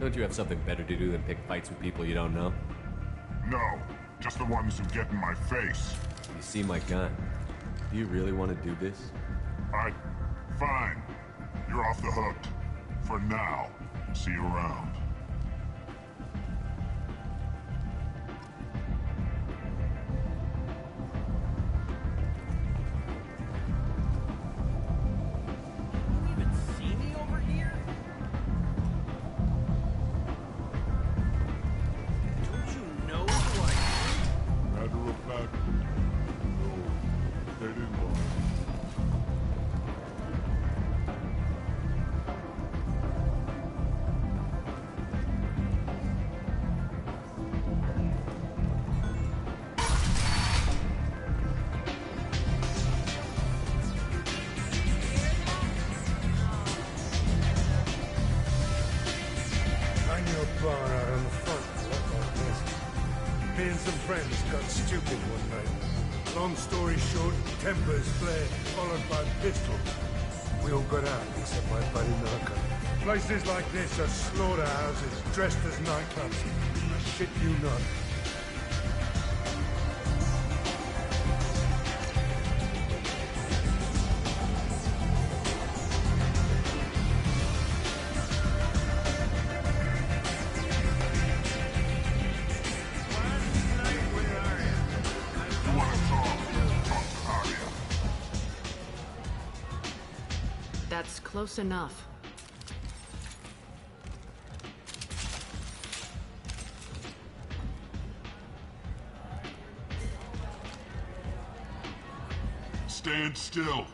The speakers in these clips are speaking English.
Don't you have something better to do than pick fights with people you don't know? No, just the ones who get in my face. You see my gun. Do you really want to do this? Fine. You're off the hook. For now. See you around. Long story short, tempers flared, followed by pistols. We all got out, except my buddy Narco. Places like this are slaughterhouses, dressed as nightclubs. I shit you not. That's close enough. Stand still.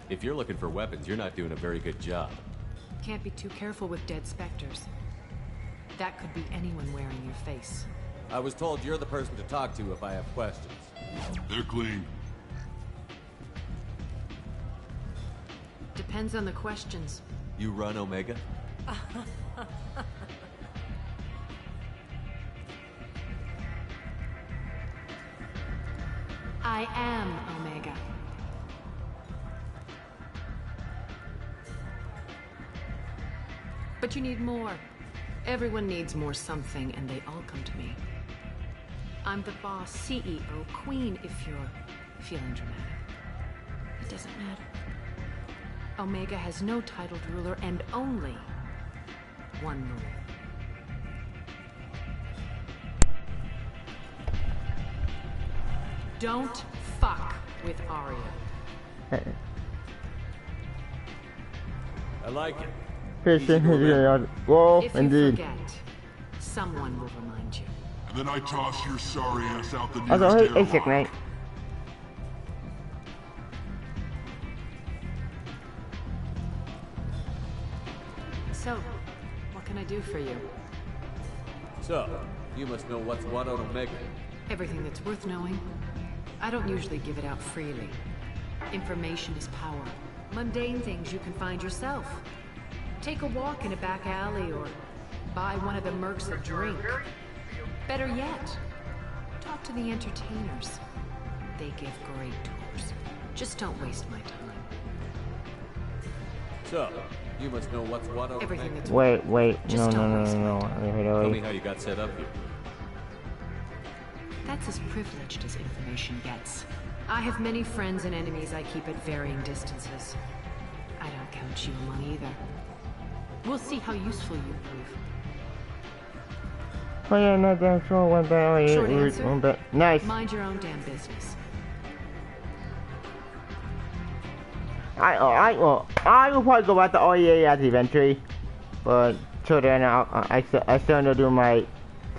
If you're looking for weapons, you're not doing a very good job. Can't be too careful with dead specters. That could be anyone wearing your face. I was told you're the person to talk to if I have questions. They're clean. Depends on the questions. You run Omega? I am Omega. But you need more. Everyone needs more something, and they all come to me. I'm the boss, CEO, queen, if you're feeling dramatic. It doesn't matter. Omega has no titled ruler and only one rule. Don't fuck with Arya. I like it. Well, If you indeed. forget, someone will remind you. And then I toss your sorry ass out the Also, nearest hey, sick, airlock. mate. So, what can I do for you? So, you must know what's what on Omega. Everything that's worth knowing. I don't usually give it out freely. Information is power. Mundane things you can find yourself. Take a walk in a back alley or buy one of the mercs a drink. Better yet, talk to the entertainers. They give great tours. Just don't waste my time. So, you must know what's what on Everything Omega. that's Wait. Just No. don't waste my Tell me how you got set up here. That's as privileged as information gets. I have many friends and enemies I keep at varying distances. I don't count you among either. We'll see how useful you prove. Oh yeah, no, that's all one bad. Oh, yeah, Short answer? one bad. Nice. Mind your own damn business. I will probably go back to OEA eventually, but till then, I still need to do my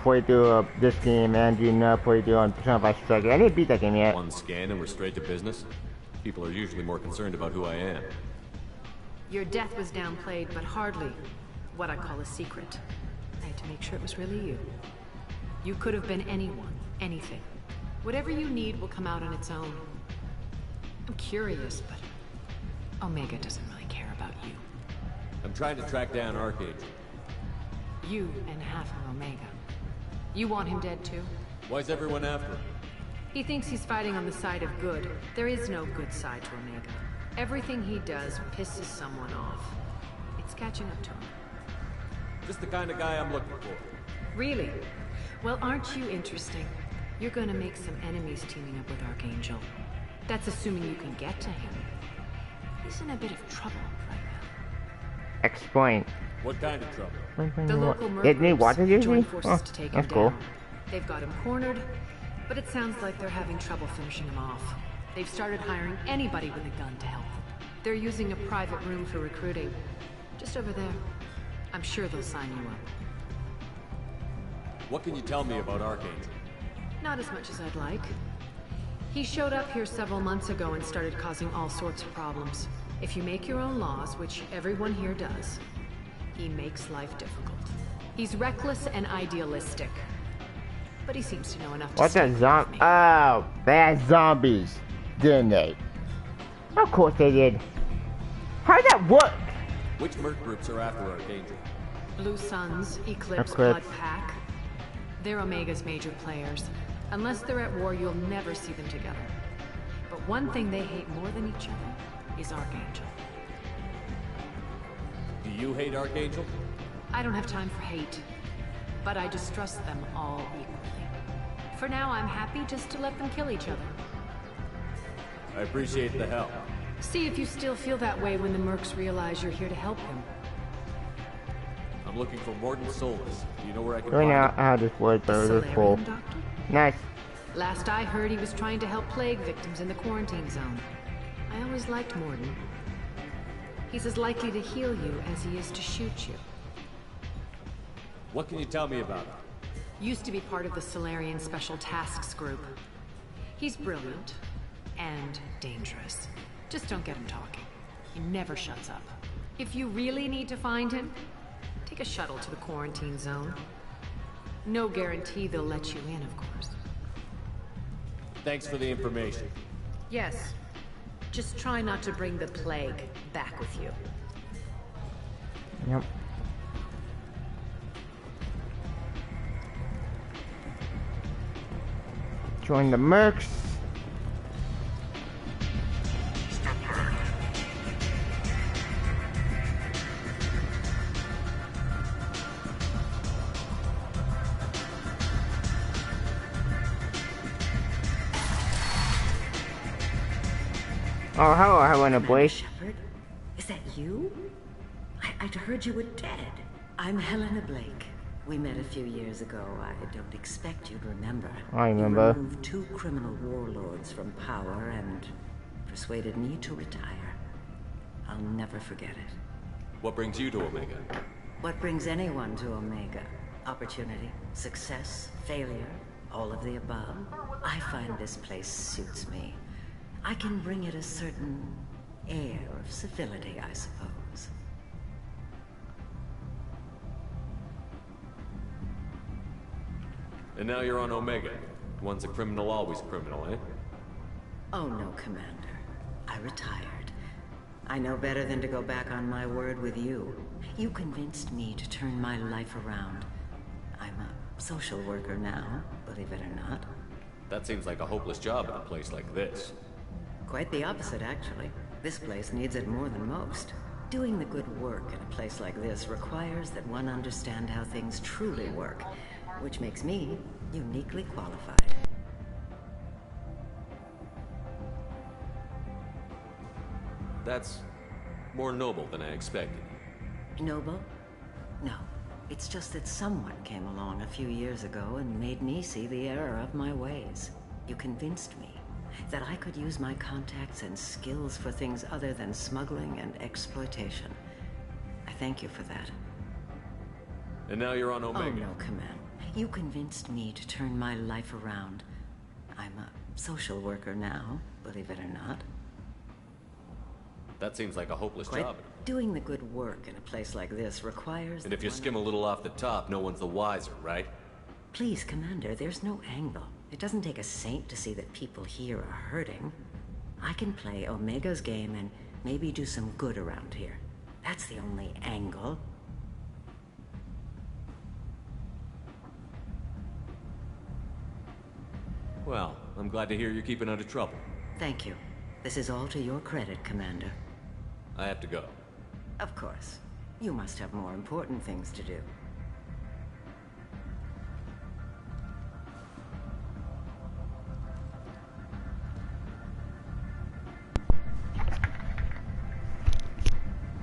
playthrough of this game and do another playthrough on Persona 5 Strikers. I didn't beat that game yet. One scan and we're straight to business? People are usually more concerned about who I am. Your death was downplayed, but hardly what I call a secret. I had to make sure it was really you. You could have been anyone, anything. Whatever you need will come out on its own. I'm curious, but Omega doesn't really care about you. I'm trying to track down Archangel. You and half of Omega. You want him dead too? Why's everyone after him? He thinks he's fighting on the side of good. There is no good side to Omega. Everything he does pisses someone off. It's catching up to him. Just the kind of guy I'm looking for. Really? Well, aren't you interesting? You're gonna make some enemies teaming up with Archangel. That's assuming you can get to him. He's in a bit of trouble right now. Explain. What kind of trouble? The local It need water murderers usually? joined forces Oh, to take him that's cool. down. They've got him cornered, but it sounds like they're having trouble finishing him off. They've started hiring anybody with a gun to help them. They're using a private room for recruiting. Just over there. I'm sure they'll sign you up. What can you tell me about Archangel? Not as much as I'd like. He showed up here several months ago and started causing all sorts of problems. If you make your own laws, which everyone here does, he makes life difficult. He's reckless and idealistic. But he seems to know enough to What's a stick with zombie? me. Oh, they had zombies, didn't they? Of course they did. How'd that work? Which merc groups are after Archangel? Blue Suns, Eclipse, Eclipse. Blood Pack. They're Omega's major players. Unless they're at war, you'll never see them together. But one thing they hate more than each other is Archangel. Do you hate Archangel? I don't have time for hate, but I distrust them all equally. For now, I'm happy just to let them kill each other. I appreciate the help. See if you still feel that way when the mercs realize you're here to help him. I'm looking for Morton Solus. Do you know where I can Right find now, him? how this works, but The it was full. Solarian Doctor? Nice. Last I heard, he was trying to help plague victims in the quarantine zone. I always liked Morden. He's as likely to heal you as he is to shoot you. What can you tell me about him? Used to be part of the Solarian Special Tasks Group. He's brilliant and dangerous. Just don't get him talking. He never shuts up. If you really need to find him, take a shuttle to the quarantine zone. No guarantee they'll let you in, of course. Thanks for the information. Yes. Just try not to bring the plague back with you. Yep. Join the mercs. Step back. Oh, hello, Helena Boy. Shepard, is that you? I'd heard you were dead. I'm Helena Blake. We met a few years ago. I don't expect you'd remember. I remember. You removed 2 criminal warlords from power and persuaded me to retire. I'll never forget it. What brings you to Omega? What brings anyone to Omega? Opportunity, success, failure, all of the above. I find this place suits me. I can bring it a certain air of civility, I suppose. And now you're on Omega. Once a criminal, always criminal, eh? Oh no, Commander. I retired. I know better than to go back on my word with you. You convinced me to turn my life around. I'm a social worker now, believe it or not. That seems like a hopeless job in a place like this. Quite the opposite, actually. This place needs it more than most. Doing the good work in a place like this requires that one understand how things truly work, which makes me uniquely qualified. That's more noble than I expected. Noble? No. It's just that someone came along a few years ago and made me see the error of my ways. You convinced me that I could use my contacts and skills for things other than smuggling and exploitation. I thank you for that. And now you're on Omega. Oh no, Commander. You convinced me to turn my life around. I'm a social worker now, believe it or not. That seems like a hopeless Quite job. doing the good work in a place like this requires... And if that you one- skim a little off the top, no one's the wiser, right? Please, Commander, there's no angle. It doesn't take a saint to see that people here are hurting. I can play Omega's game and maybe do some good around here. That's the only angle. Well, I'm glad to hear you're keeping out of trouble. Thank you. This is all to your credit, Commander. I have to go. Of course. You must have more important things to do.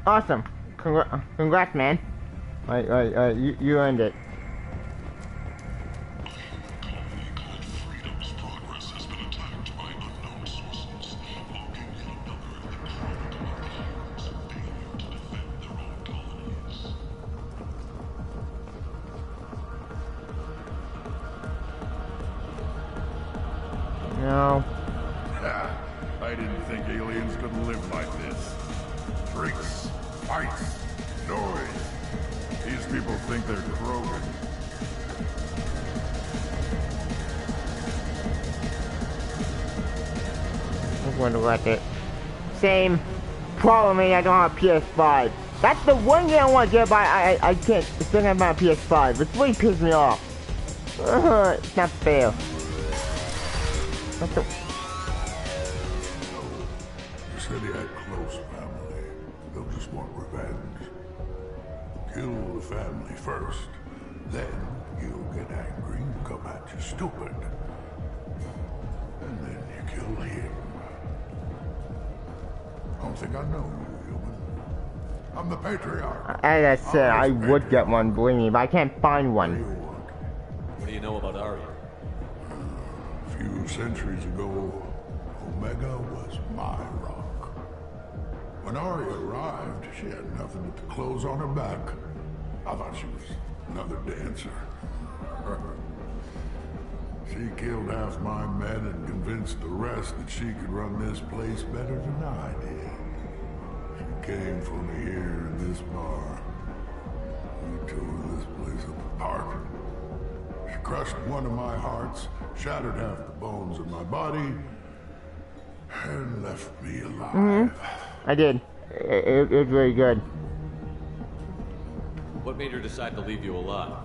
Awesome. Congrats, man. You earned it. Freedom's progress has been attacked by unknown sources, blocking any other effort to defend their own colonies. No. I didn't think aliens could live like this. Drinks, fights, noise. These people think they're Krogan. I wonder what it. Same problem is I don't have PS5. That's the one game I want to get, but I can't. It's still have my PS5. It's really pissed me off. It's not fair. What the? You said he had close family. They'll just want revenge. Kill the family first. Then you'll get angry and come at you stupid. And then you kill him. I don't think I know you, human. I'm the Patriarch. As I said, I would get one, believe me, but I can't find What do one. you want? What do you know about Arya? A few centuries ago, Omega was my rock. When Arya arrived, she had nothing but the clothes on her back. I thought she was another dancer. She killed half my men and convinced the rest that she could run this place better than I did. She came for me here in this bar. We tore this place apart. She crushed one of my hearts, shattered half the bones of my body, and left me alive. I did. It was very good. What made her decide to leave you alive?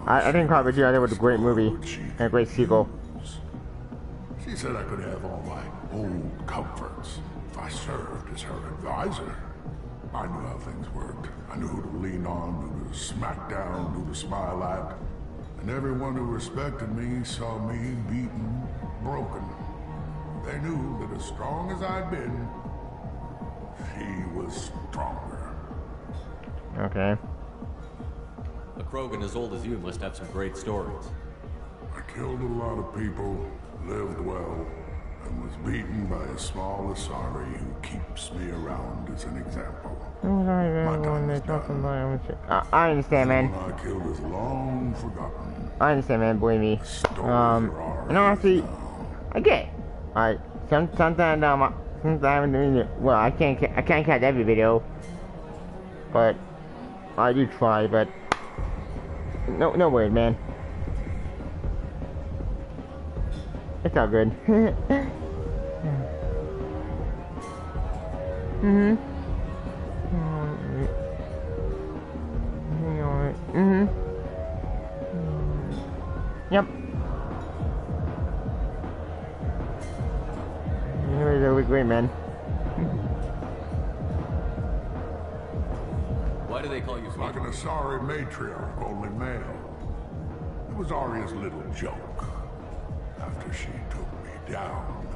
I think Call of Duty was a great movie and a great sequel. She said I could have all my old comforts if I served as her advisor. I knew how things worked. I knew who to lean on, who to smack down, who to smile at. And everyone who respected me saw me beaten, broken. They knew that as strong as I'd been, she was stronger. Okay. A Krogan as old as you must have some great stories. I killed a lot of people, lived well, and was beaten by a small Asari who keeps me around as an example. I understand, man. The one I killed is long forgotten. I understand, man. Believe me. Stories are ours And honestly, now. I get it. Alright. Sometimes well, I can't catch every video, but I do try. But no worries, man. It's all good. Yep. Anyways, that was great, man. Why do they call you Like an Asari matriarch, only male. It was Arya's little joke. After she took me down,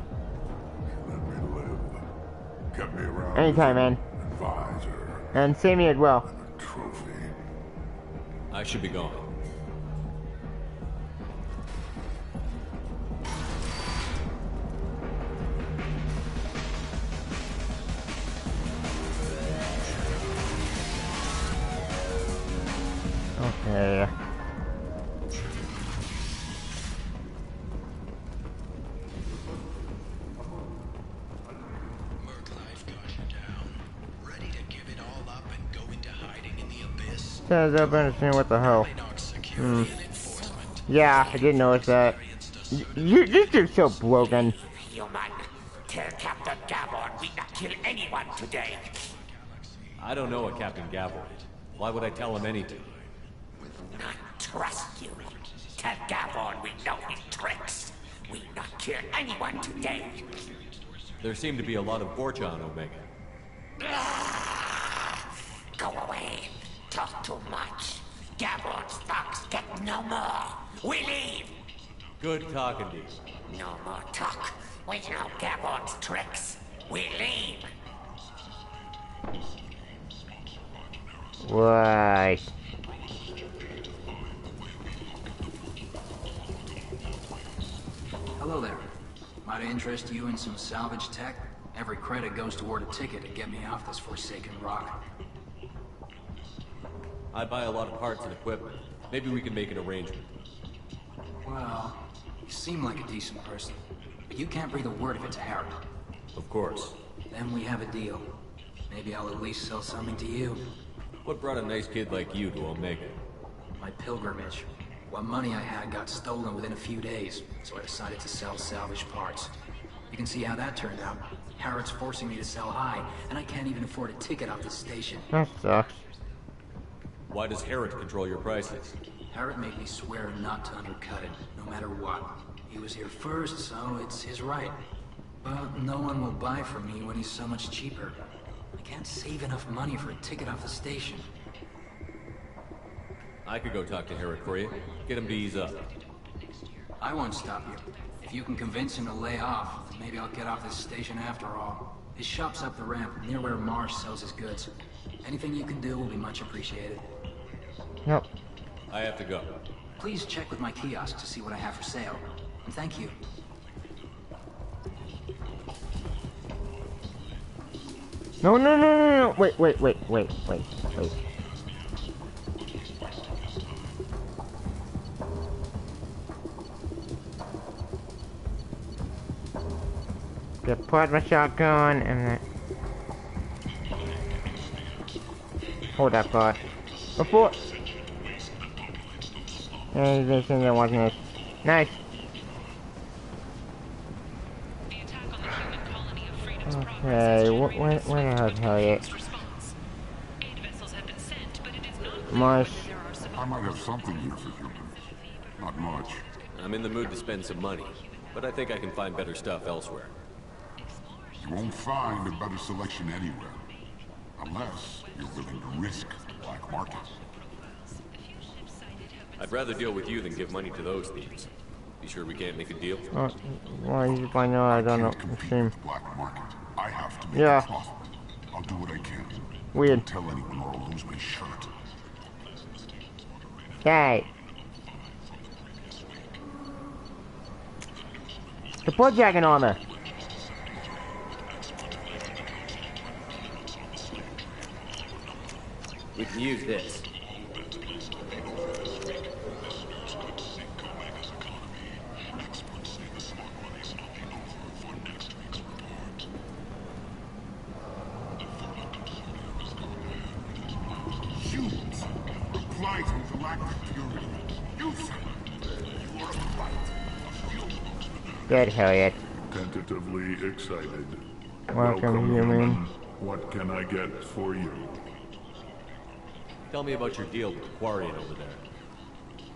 she let me live. Kept me around. Anytime, as man. an advisor And save me as well. and a trophy. I should be going. Okay. Says up understand what the hell. Yeah, I did notice that. This dude's so broken. Human, tell Captain Gavon we not kill anyone today. I don't know a Captain Gavin. Why would I tell him anything? Not trust you. Tell Gavon we know his tricks. We not kill anyone today. There seem to be a lot of Borcha on Omega. Go away. Talk too much. Gavon's thugs get no more. We leave. Good talking to you. No more talk. We know Gavon's tricks. We leave. Right. Hello there. Might I interest you in some salvage tech? Every credit goes toward a ticket to get me off this forsaken rock. I buy a lot of parts and equipment. Maybe we can make an arrangement. Well, you seem like a decent person, but you can't breathe a word of it to Harry. Of course. Then we have a deal. Maybe I'll at least sell something to you. What brought a nice kid like you to Omega? My pilgrimage. What money I had got stolen within a few days, so I decided to sell salvage parts. You can see how that turned out. Harrod's forcing me to sell high, and I can't even afford a ticket off the station. That sucks. Why does Herod control your prices? Harrod made me swear not to undercut it, no matter what. He was here first, so it's his right. But no one will buy from me when he's so much cheaper. I can't save enough money for a ticket off the station. I could go talk to Herod for you. Get him to ease up. I won't stop you. If you can convince him to lay off, then maybe I'll get off this station after all. His shop's up the ramp, near where Marsh sells his goods. Anything you can do will be much appreciated. Yep. I have to go. Please check with my kiosk to see what I have for sale. And thank you. No. Wait. Get put my shotgun and then... Hold that thought. Before... Hey, they think they're watching this. Nice. Okay, where the hell are you? Marsh. I might have something here for humans. Not much. I'm in the mood to spend some money, but I think I can find better stuff elsewhere. You won't find a better selection anywhere. Unless you're willing to risk the black market. I'd rather deal with you than give money to those thieves. You sure we can't make a deal? Well, you find out I don't know. Compete with the black market. I have to make Yeah. a profit. I'll do what I can. Weird. Don't tell anyone or I'll lose my shirt. Hey. The blood dragon armor. We can use this. Good, Harriet. Tentatively excited. Welcome, human. What can I get for you? Tell me about your deal with the Quarian over there.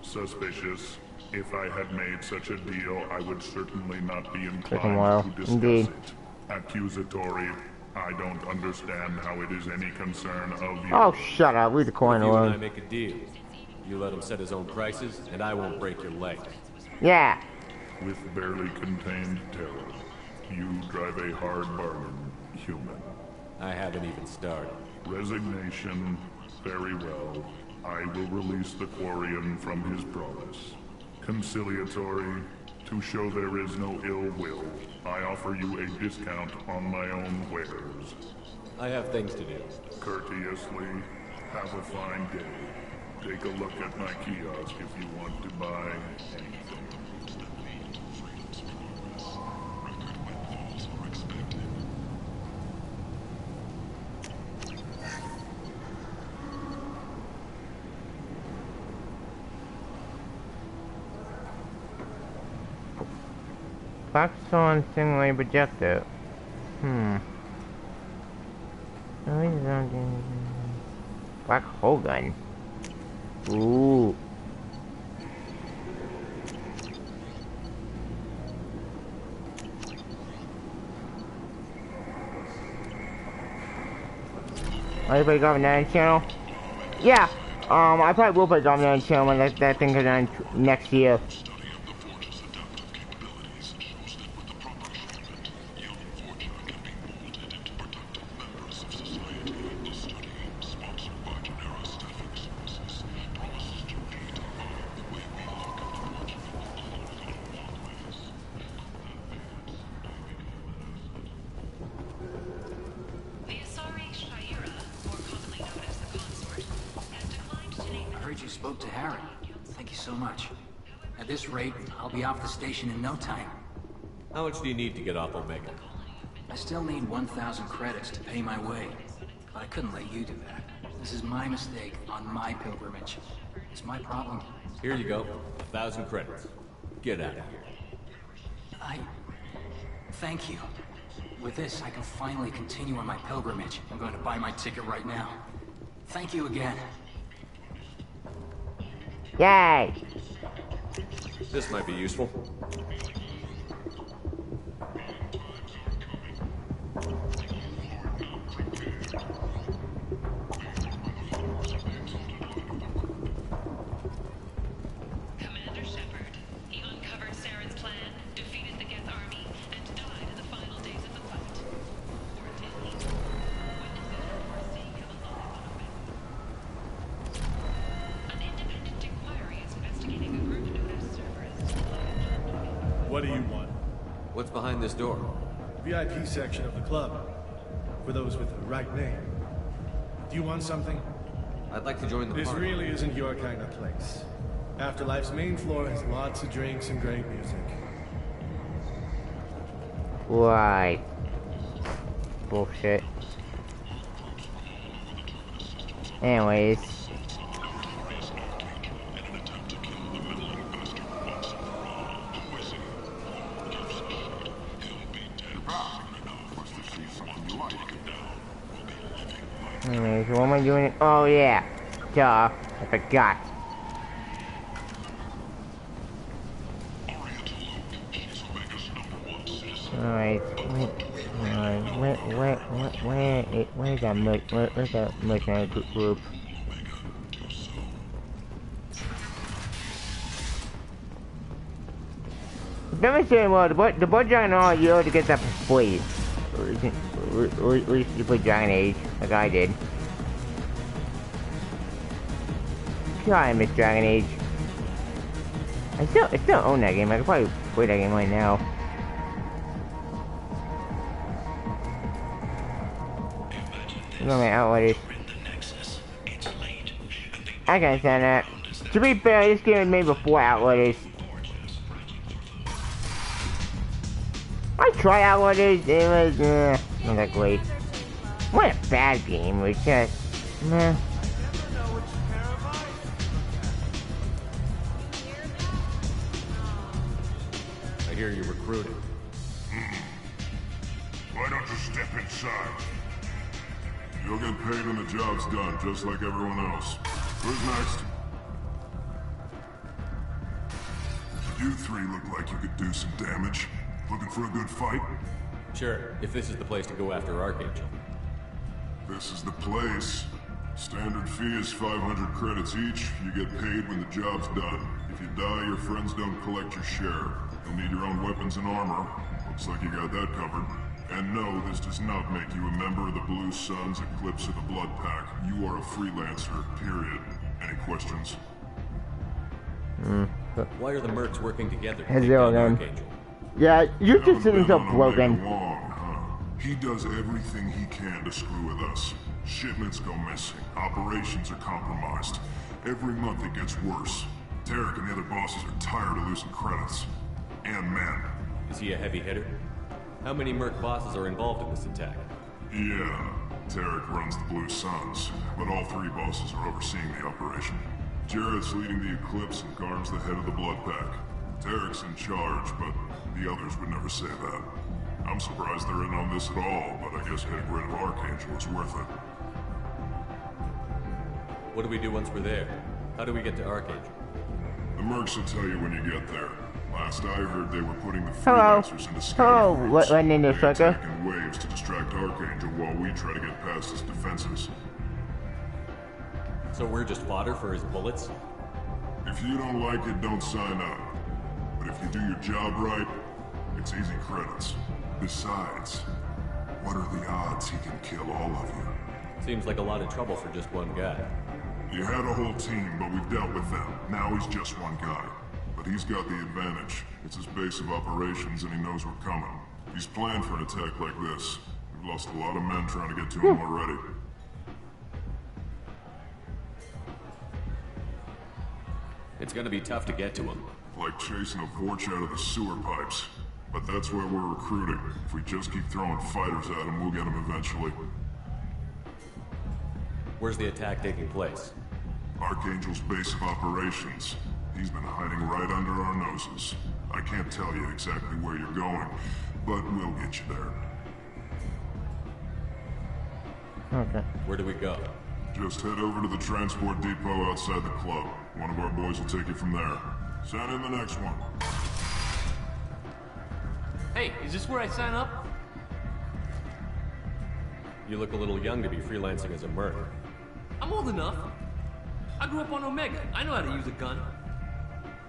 Suspicious. If I had made such a deal, I would certainly not be Take a while. inclined to discuss Indeed. it. Accusatory. I don't understand how it is any concern of you. Oh, shut up. Leave the coin If you and I alone. make a deal, you let him set his own prices, and I won't break your leg. Yeah. With barely contained terror, you drive a hard bargain, human. I haven't even started. Resignation. Very well. I will release the Quarian from his promise. Conciliatory. To show there is no ill will, I offer you a discount on my own wares. I have things to do. Courteously, have a fine day. Take a look at my kiosk if you want to buy anything. Focus on singularly projectile. Black hole gun. Ooh. Anybody got an channel? Yeah. I probably will play Dominant channel when that thing goes on next year. spoke to Harry. Thank you so much. At this rate, I'll be off the station in no time. How much do you need to get off Omega? I still need 1,000 credits to pay my way. But I couldn't let you do that. This is my mistake on my pilgrimage. It's my problem. Here you go. 1,000 credits. Get out of here. Thank you. With this, I can finally continue on my pilgrimage. I'm going to buy my ticket right now. Thank you again. Yay! This might be useful. Commander Shepard, he uncovered Saren's plan, defeated the Geth army, and died in the final days of the fight. Or did he? Witnesses are seeing him alive on Omega. An independent inquiry is investigating a group known as Cerberus. What do you want? What's behind this door? VIP section of the club. For those with the right name. Do you want something? I'd like to join the This party. really isn't your kind of place. Afterlife's main floor has lots of drinks and great music. Right. Bullshit. Anyways. Anyways, what am I doing? Oh yeah. Duh. I forgot. Alright, where's that mercenary group? Demonstrating well, the Blood Dragon all you ought to get that for free. Or at least you play Dragon Age, like I did. God, I miss Dragon Age. I still own that game. I could probably play that game right now. I don't know what outlet is. I can understand that. To be fair, this game was made before Outlanders. I tried Outlanders, it was, not that great. What a bad game, it was just, meh. I hear you're recruiting. Why don't you step inside? You'll get paid when the job's done, just like everyone else. Who's next? You three look like you could do some damage. Looking for a good fight? Sure, if this is the place to go after Archangel. This is the place. Standard fee is 500 credits each. You get paid when the job's done. If you die, your friends don't collect your share. You'll need your own weapons and armor. Looks like you got that covered. And no, this does not make you a member of the Blue Suns, Eclipse, or the Blood Pack. You are a freelancer, period. Any questions? Why are the mercs working together? to Has take it all down done? Archangel? Yeah, you're just sitting so Haven't been on broken. Omega long, huh? He does everything he can to screw with us. Shipments go missing. Operations are compromised. Every month it gets worse. Tarek and the other bosses are tired of losing credits. And men. Is he a heavy hitter? How many merc bosses are involved in this attack? Yeah, Tarek runs the Blue Suns, but all three bosses are overseeing the operation. Jarrett's leading the Eclipse and Garm's the head of the Blood Pack. Tarek's in charge, but the others would never say that. I'm surprised they're in on this at all, but I guess getting rid of Archangel is worth it. What do we do once we're there? How do we get to Archangel? The mercs will tell you when you get there. Last I heard, they were putting the Hello. freelancers into Hello, scouting groups. what in the They sucker? attack in waves to distract Archangel while we try to get past his defenses. So we're just fodder for his bullets? If you don't like it, don't sign up. But if you do your job right, it's easy credits. Besides, what are the odds he can kill all of you? Seems like a lot of trouble for just one guy. You had a whole team, but we've dealt with them. Now he's just one guy. But he's got the advantage. It's his base of operations and he knows we're coming. He's planned for an attack like this. We've lost a lot of men trying to get to him already. It's gonna be tough to get to him. Like chasing a Vorch out of the sewer pipes. But that's why we're recruiting. If we just keep throwing fighters at him, we'll get him eventually. Where's the attack taking place? Archangel's base of operations. He's been hiding right under our noses. I can't tell you exactly where you're going, but we'll get you there. Okay. Where do we go? Just head over to the transport depot outside the club. One of our boys will take you from there. Send in the next one. Hey, is this where I sign up? You look a little young to be freelancing as a merc. I'm old enough. I grew up on Omega. I know how to use a gun.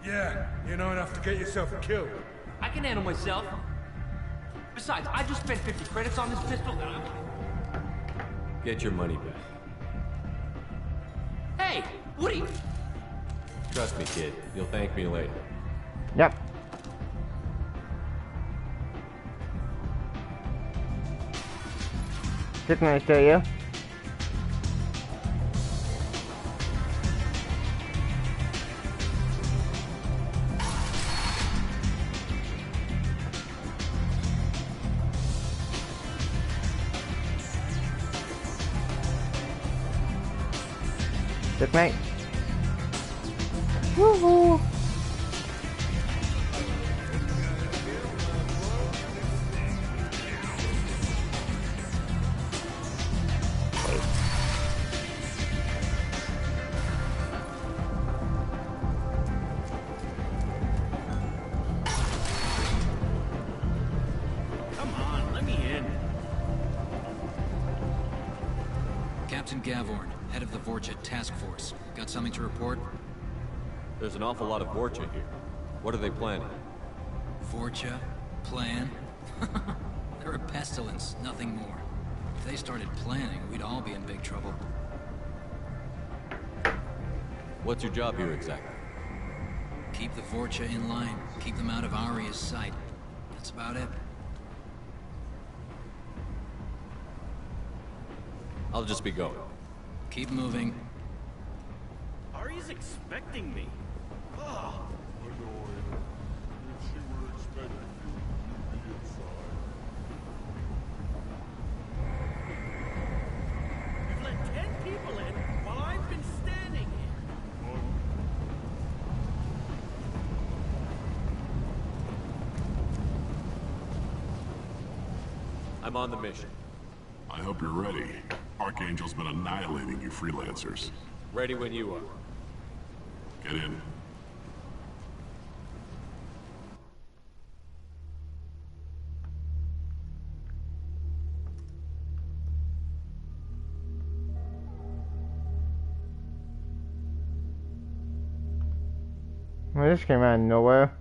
Yeah, you know enough to get yourself killed. I can handle myself. Besides, I just spent 50 credits on this pistol. Get your money back. Hey, what are you... Trust me, kid. You'll thank me later. Yep. Just nice to you. Good night. Woohoo! Come on, let me in. Captain Gavorn, head of the Vorcha Task Force. Got something to report? There's an awful lot of Vorcha here. What are they planning? Vorcha? Plan? They're a pestilence, nothing more. If they started planning, we'd all be in big trouble. What's your job here exactly? Keep the Vorcha in line. Keep them out of Aria's sight. That's about it. I'll just be going. Keep moving. Ari's expecting me. Oh. You've let 10 people in while I've been standing here. I'm on the mission. I hope you're ready. Archangel's been annihilating you freelancers. Ready when you are. Get in. Well, this came out of nowhere.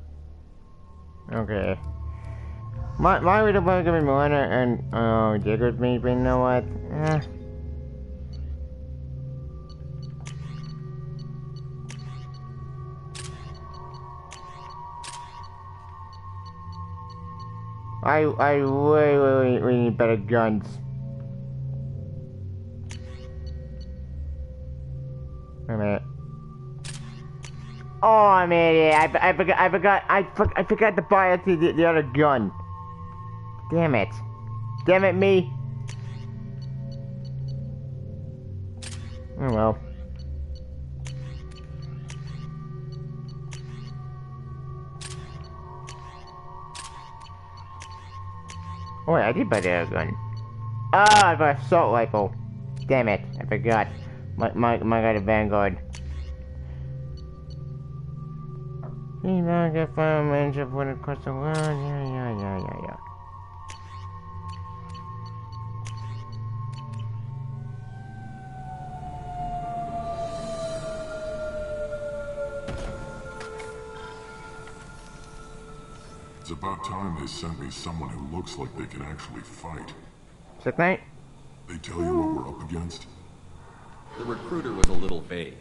Okay. My reader was gonna be Milena and Jacob's me, but you know what? I really need better guns. Wait a minute. Oh, I'm an idiot. I forgot to buy it the other gun. Damn it. Damn it, me. Oh well. Oh wait, I did buy the other gun. Ah, I bought an assault rifle. Damn it, I forgot. My guy, the Vanguard. You know, get fire manager for the across the world. Yeah. It's about time they sent me someone who looks like they can actually fight. Sick night? They tell you what we're up against? The recruiter was a little vague.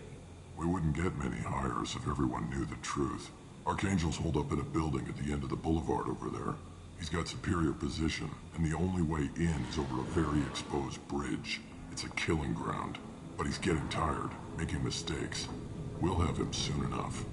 We wouldn't get many hires if everyone knew the truth. Archangel's holed up in a building at the end of the boulevard over there. He's got superior position, and the only way in is over a very exposed bridge. It's a killing ground. But he's getting tired, making mistakes. We'll have him soon enough.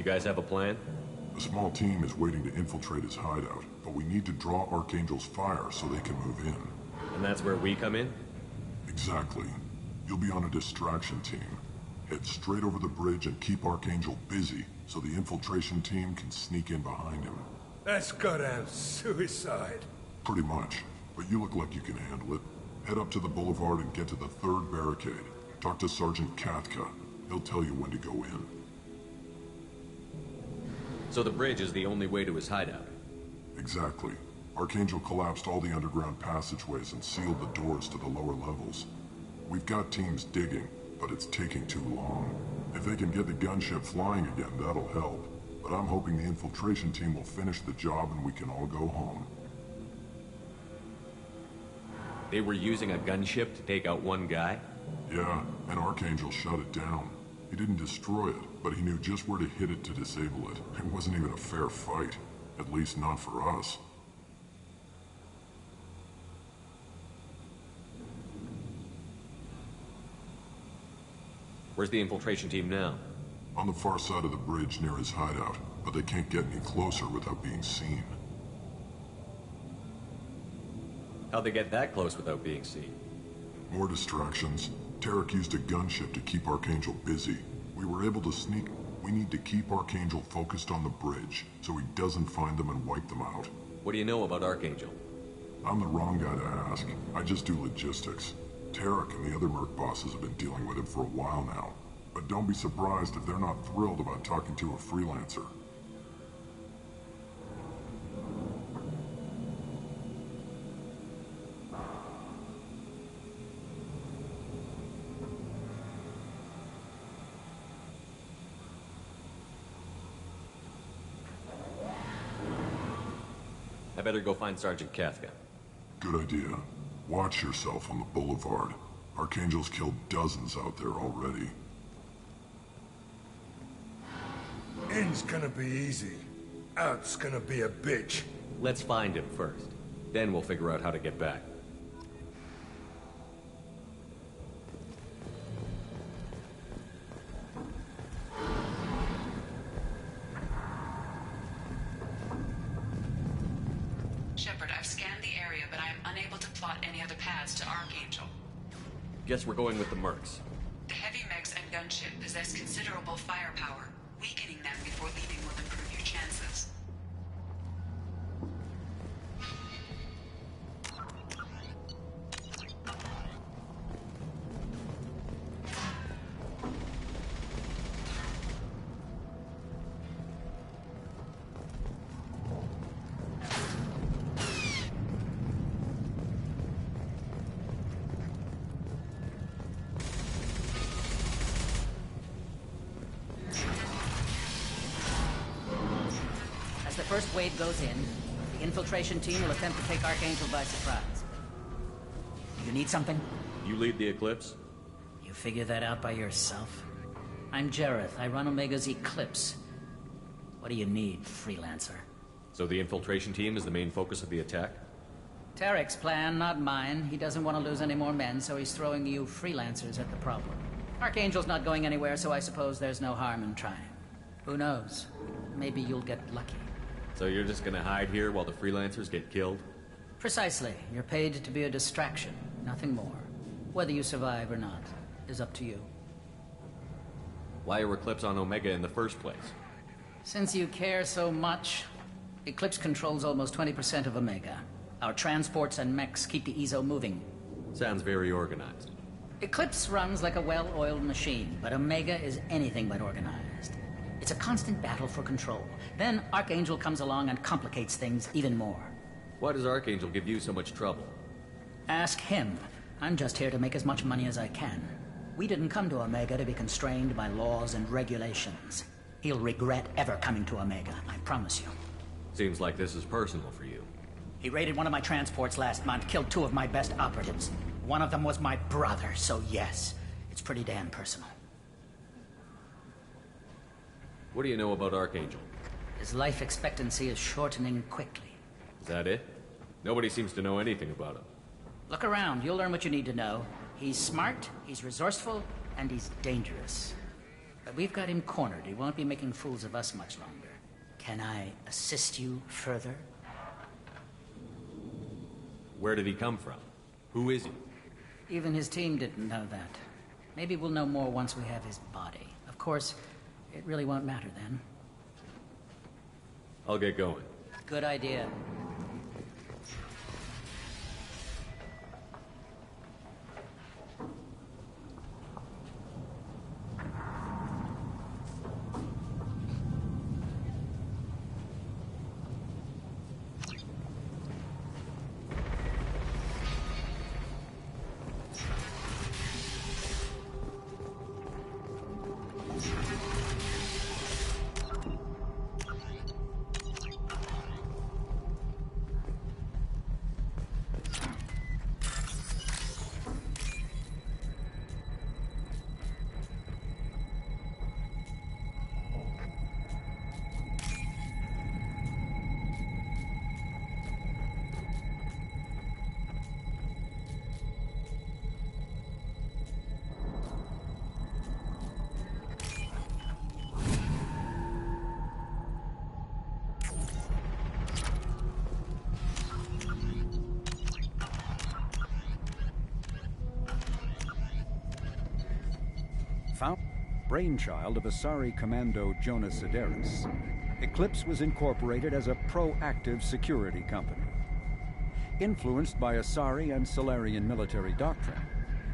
You guys have a plan? A small team is waiting to infiltrate his hideout, but we need to draw Archangel's fire so they can move in. And that's where we come in? Exactly. You'll be on a distraction team. Head straight over the bridge and keep Archangel busy so the infiltration team can sneak in behind him. That's goddamn suicide. Pretty much. But you look like you can handle it. Head up to the boulevard and get to the 3rd barricade. Talk to Sergeant Katka. He'll tell you when to go in. So the bridge is the only way to his hideout? Exactly. Archangel collapsed all the underground passageways and sealed the doors to the lower levels. We've got teams digging, but it's taking too long. If they can get the gunship flying again, that'll help. But I'm hoping the infiltration team will finish the job and we can all go home. They were using a gunship to take out one guy? Yeah, and Archangel shut it down. He didn't destroy it, but he knew just where to hit it to disable it. It wasn't even a fair fight. At least not for us. Where's the infiltration team now? On the far side of the bridge near his hideout, but they can't get any closer without being seen. How'd they get that close without being seen? More distractions. Tarek used a gunship to keep Archangel busy. We were able to sneak. We need to keep Archangel focused on the bridge, so he doesn't find them and wipe them out. What do you know about Archangel? I'm the wrong guy to ask. I just do logistics. Tarek and the other Merc bosses have been dealing with him for a while now. But don't be surprised if they're not thrilled about talking to a freelancer. I better go find Sergeant Katka. Good idea. Watch yourself on the boulevard. Archangel's killed dozens out there already. In's gonna be easy. Out's gonna be a bitch. Let's find him first. Then we'll figure out how to get back. Shepard, I've scanned the area, but I am unable to plot any other paths to Archangel. Guess we're going with the Mercs. The heavy mechs and gunship possess considerable firepower. Weakening them before leaving will improve your chances. As the first wave goes in, the infiltration team will attempt to take Archangel by surprise. You need something? You lead the Eclipse? You figure that out by yourself? I'm Jareth. I run Omega's Eclipse. What do you need, freelancer? So the infiltration team is the main focus of the attack? Tarek's plan, not mine. He doesn't want to lose any more men, so he's throwing you freelancers at the problem. Archangel's not going anywhere, so I suppose there's no harm in trying. Who knows? Maybe you'll get lucky. So you're just gonna hide here while the freelancers get killed? Precisely. You're paid to be a distraction, nothing more. Whether you survive or not is up to you. Why are Eclipse on Omega in the first place? Since you care so much, Eclipse controls almost 20% of Omega. Our transports and mechs keep the EZO moving. Sounds very organized. Eclipse runs like a well-oiled machine, but Omega is anything but organized. It's a constant battle for control. Then Archangel comes along and complicates things even more. Why does Archangel give you so much trouble? Ask him. I'm just here to make as much money as I can. We didn't come to Omega to be constrained by laws and regulations. He'll regret ever coming to Omega, I promise you. Seems like this is personal for you. He raided one of my transports last month, killed 2 of my best operatives. One of them was my brother, so yes, it's pretty damn personal. What do you know about Archangel? His life expectancy is shortening quickly. Is that it? Nobody seems to know anything about him. Look around, you'll learn what you need to know. He's smart, he's resourceful, and he's dangerous. But we've got him cornered. He won't be making fools of us much longer. Can I assist you further? Where did he come from? Who is he? Even his team didn't know that. Maybe we'll know more once we have his body. Of course, it really won't matter then. I'll get going. Good idea. Brainchild of Asari Commando Jonas Sederis, Eclipse was incorporated as a proactive security company. Influenced by Asari and Solarian military doctrine,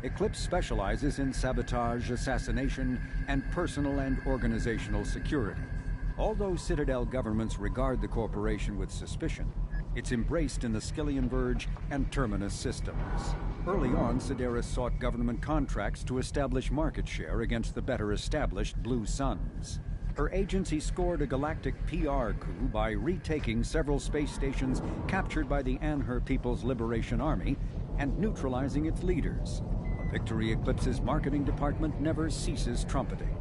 Eclipse specializes in sabotage, assassination, and personal and organizational security. Although Citadel governments regard the corporation with suspicion, it's embraced in the Skillian Verge and Terminus systems. Early on, Sederis sought government contracts to establish market share against the better-established Blue Suns. Her agency scored a galactic PR coup by retaking several space stations captured by the Anhur People's Liberation Army and neutralizing its leaders. A victory Eclipse's marketing department never ceases trumpeting.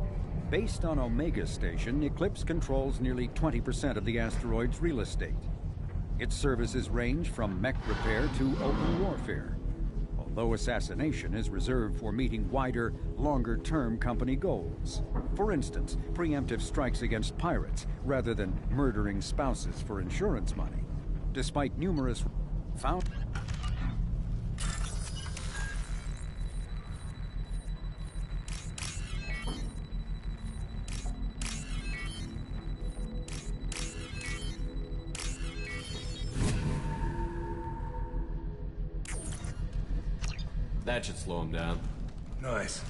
Based on Omega Station, Eclipse controls nearly 20% of the asteroid's real estate. Its services range from mech repair to open warfare, although assassination is reserved for meeting wider, longer-term company goals. For instance, preemptive strikes against pirates, rather than murdering spouses for insurance money. Despite numerous found... That should slow him down. Nice.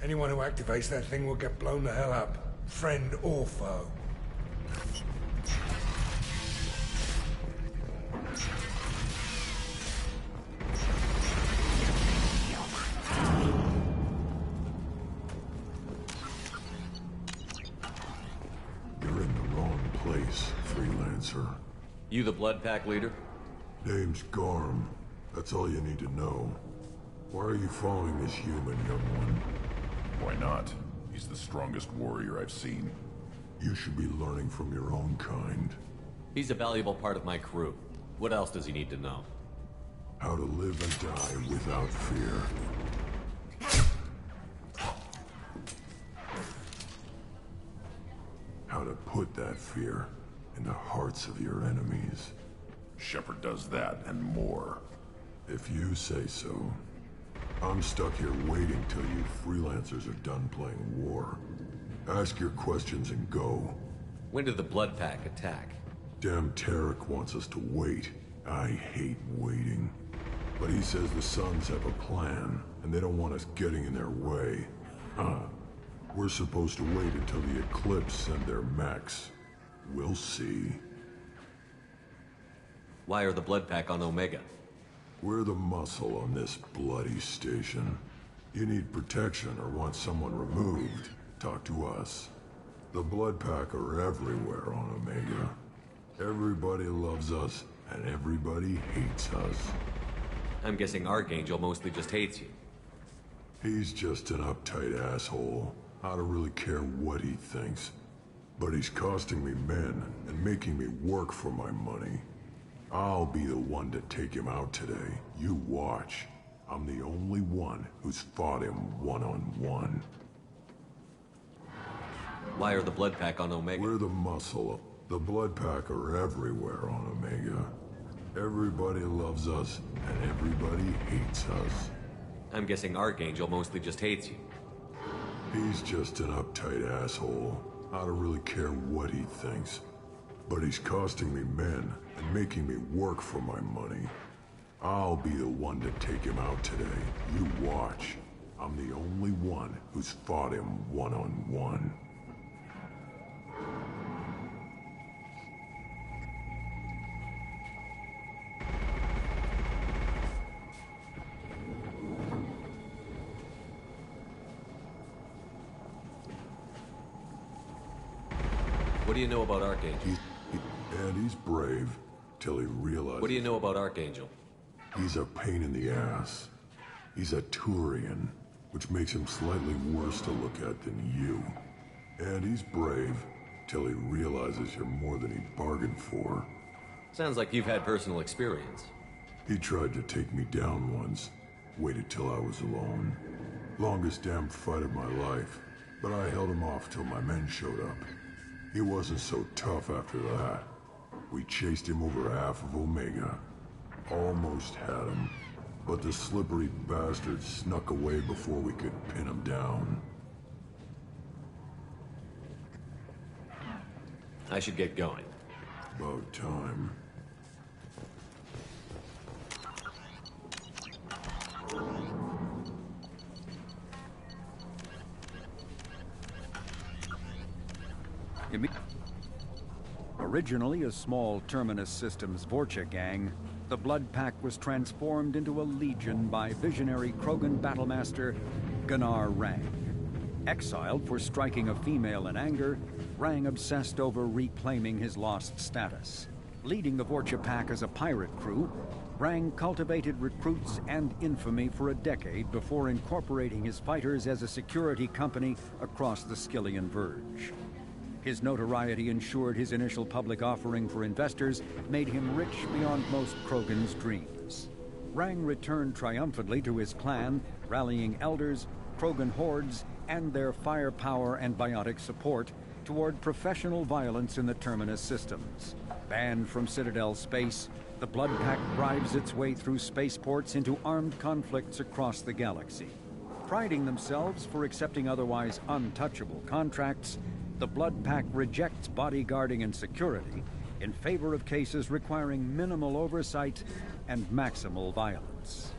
Anyone who activates that thing will get blown the hell up. Friend or foe. You're in the wrong place, freelancer. You the Blood Pack leader? Name's Garm. That's all you need to know. Why are you following this human, young one? Why not? He's the strongest warrior I've seen. You should be learning from your own kind. He's a valuable part of my crew. What else does he need to know? How to live and die without fear. How to put that fear in the hearts of your enemies. Shepard does that and more. If you say so. I'm stuck here waiting till you freelancers are done playing war. Ask your questions and go. When did the Blood Pack attack? Damn Tarek wants us to wait. I hate waiting. But he says the Suns have a plan, and they don't want us getting in their way. We're supposed to wait until the Eclipse send their mechs. We'll see. Why are the Blood Pack on Omega? We're the muscle on this bloody station. You need protection or want someone removed, talk to us. The Blood Pack are everywhere on Omega. Everybody loves us, and everybody hates us. I'm guessing Archangel mostly just hates you. He's just an uptight asshole. I don't really care what he thinks. But he's costing me men and making me work for my money. I'll be the one to take him out today. You watch. I'm the only one who's fought him one-on-one. Why are the Blood Pack on Omega? We're the muscle. The Blood Pack are everywhere on Omega. Everybody loves us, and everybody hates us. I'm guessing Archangel mostly just hates you. He's just an uptight asshole. I don't really care what he thinks. But he's costing me men and making me work for my money. I'll be the one to take him out today. You watch. I'm the only one who's fought him one-on-one. What do you know about Archangel? He's brave, till he realizes... What do you know about Archangel? He's a pain in the ass. He's a Turian, which makes him slightly worse to look at than you. And he's brave, till he realizes you're more than he bargained for. Sounds like you've had personal experience. He tried to take me down once. Waited till I was alone. Longest damn fight of my life. But I held him off till my men showed up. He wasn't so tough after that. We chased him over half of Omega. Almost had him. But the slippery bastard snuck away before we could pin him down. I should get going. About time. Originally a small Terminus Systems Vorcha gang, the Blood Pack was transformed into a legion by visionary Krogan battlemaster Gunnar Rang. Exiled for striking a female in anger, Rang obsessed over reclaiming his lost status. Leading the Vorcha Pack as a pirate crew, Rang cultivated recruits and infamy for a decade before incorporating his fighters as a security company across the Skyllian Verge. His notoriety ensured his initial public offering for investors made him rich beyond most Krogan's dreams. Rang returned triumphantly to his clan, rallying elders, Krogan hordes, and their firepower and biotic support toward professional violence in the Terminus systems. Banned from Citadel space, the Blood Pack bribes its way through spaceports into armed conflicts across the galaxy. Priding themselves for accepting otherwise untouchable contracts, the Blood Pack rejects bodyguarding and security in favor of cases requiring minimal oversight and maximal violence.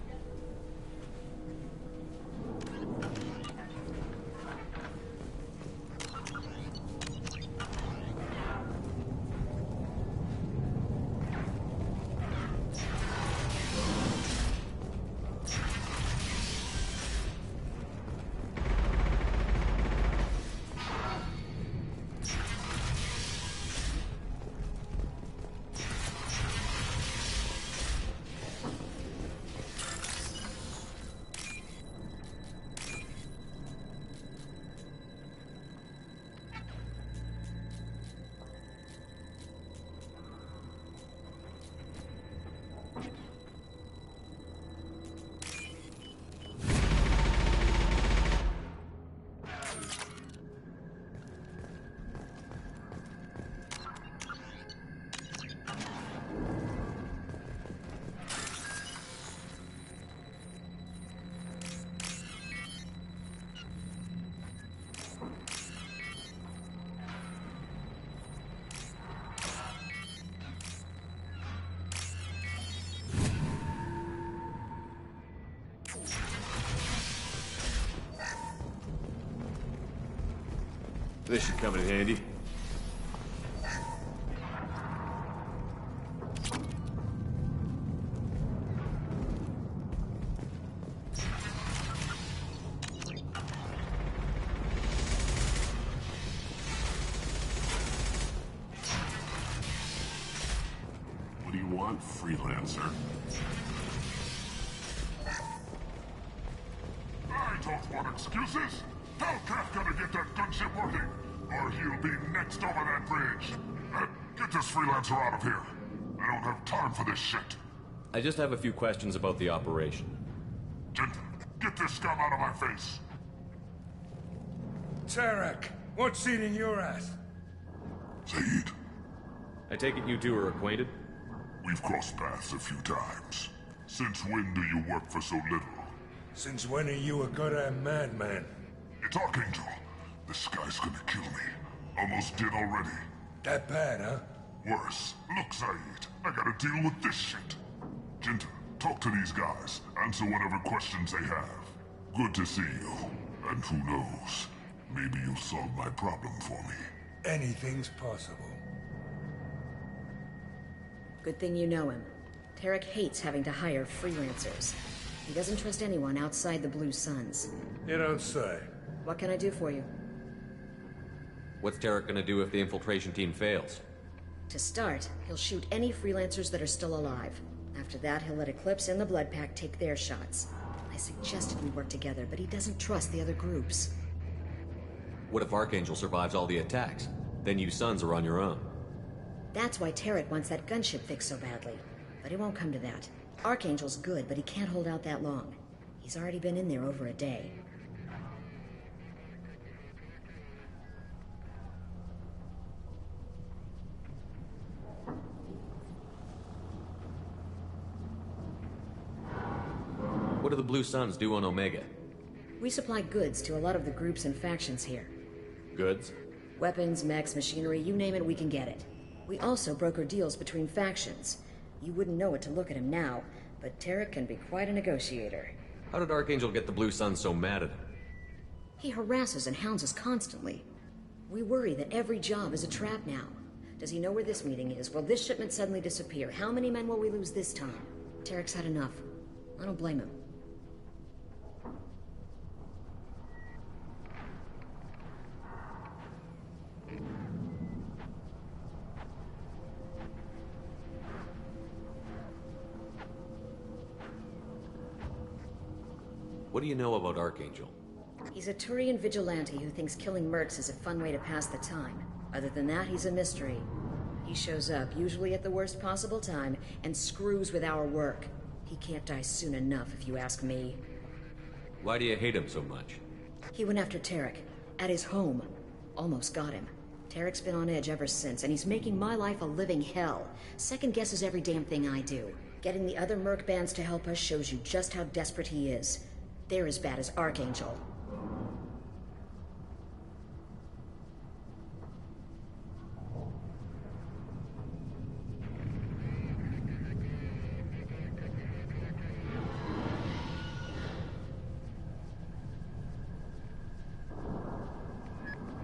This should come in handy. What do you want, freelancer? I don't want excuses! Hellcat gotta get that gunship working, or he'll be next over that bridge. Get this freelancer out of here. I don't have time for this shit. I just have a few questions about the operation. Get this scum out of my face. Tarek, What's eating your ass? Zaid, I take it you two are acquainted? we've crossed paths a few times. Since when do you work for so little? Since when are you a goddamn madman? It's Archangel. This guy's gonna kill me. Almost did already. That bad, huh? Worse. Look, Zaid, I gotta deal with this shit. Jinta, talk to these guys. Answer whatever questions they have. Good to see you. And who knows, maybe you'll solve my problem for me. Anything's possible. Good thing you know him. Tarek hates having to hire freelancers. He doesn't trust anyone outside the Blue Suns. You don't say. What can I do for you? What's Tarek gonna do if the infiltration team fails? To start, he'll shoot any freelancers that are still alive. After that, he'll let Eclipse and the Blood Pack take their shots. I suggested we work together, but he doesn't trust the other groups. What if Archangel survives all the attacks? Then you Sons are on your own. That's why Tarek wants that gunship fixed so badly. But it won't come to that. Archangel's good, but he can't hold out that long. He's already been in there over a day. What do the Blue Suns do on Omega? We supply goods to a lot of the groups and factions here. Goods? Weapons, mechs, machinery, you name it, we can get it. We also broker deals between factions. You wouldn't know it to look at him now, but Tarek can be quite a negotiator. How did Archangel get the Blue Suns so mad at him? He harasses and hounds us constantly. We worry that every job is a trap now. Does he know where this meeting is? Will this shipment suddenly disappear? How many men will we lose this time? Tarek's had enough. I don't blame him. What do you know about Archangel? He's a Turian vigilante who thinks killing mercs is a fun way to pass the time. Other than that, he's a mystery. He shows up, usually at the worst possible time, and screws with our work. He can't die soon enough, if you ask me. Why do you hate him so much? He went after Tarek, at his home. Almost got him. Tarek's been on edge ever since, and he's making my life a living hell. Second guesses every damn thing I do. Getting the other merc bands to help us shows you just how desperate he is. They're as bad as Archangel.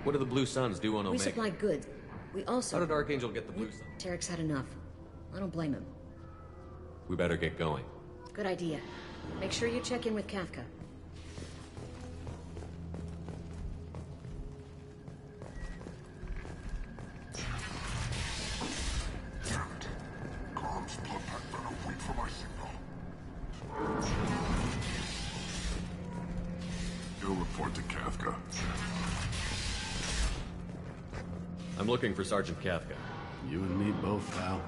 What do the Blue Suns do on Omega? We supply goods. We also... How did Archangel get the Blue Suns? Tarek's had enough. I don't blame him. We better get going. Good idea. Make sure you check in with Kafka. Comms, Blood Pack better wait for my signal. You'll report to Kafka. I'm looking for Sergeant Kafka. You and me both, pal.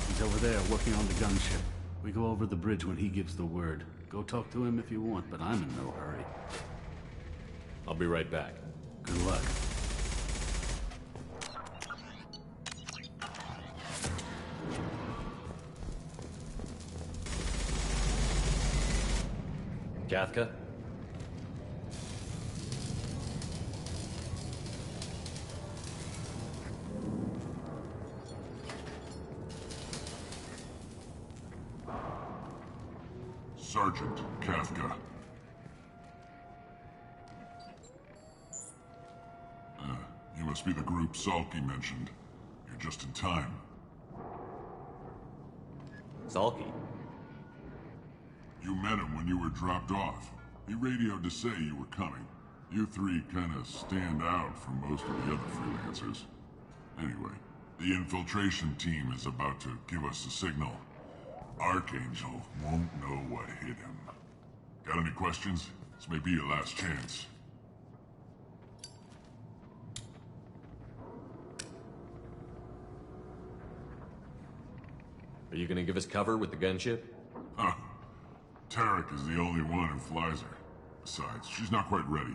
He's over there working on the gunship. We go over the bridge when he gives the word. Go talk to him if you want, but I'm in no hurry. I'll be right back. Good luck. Kafka? Sergeant Kafka. You must be the group Salky mentioned. You're just in time. Salky? You met him when you were dropped off. He radioed to say you were coming. You three kinda stand out from most of the other freelancers. Anyway, the infiltration team is about to give us a signal. Archangel won't know what hit him. Got any questions? This may be your last chance. Are you gonna give us cover with the gunship? Huh. Tarek is the only one who flies her. Besides, she's not quite ready.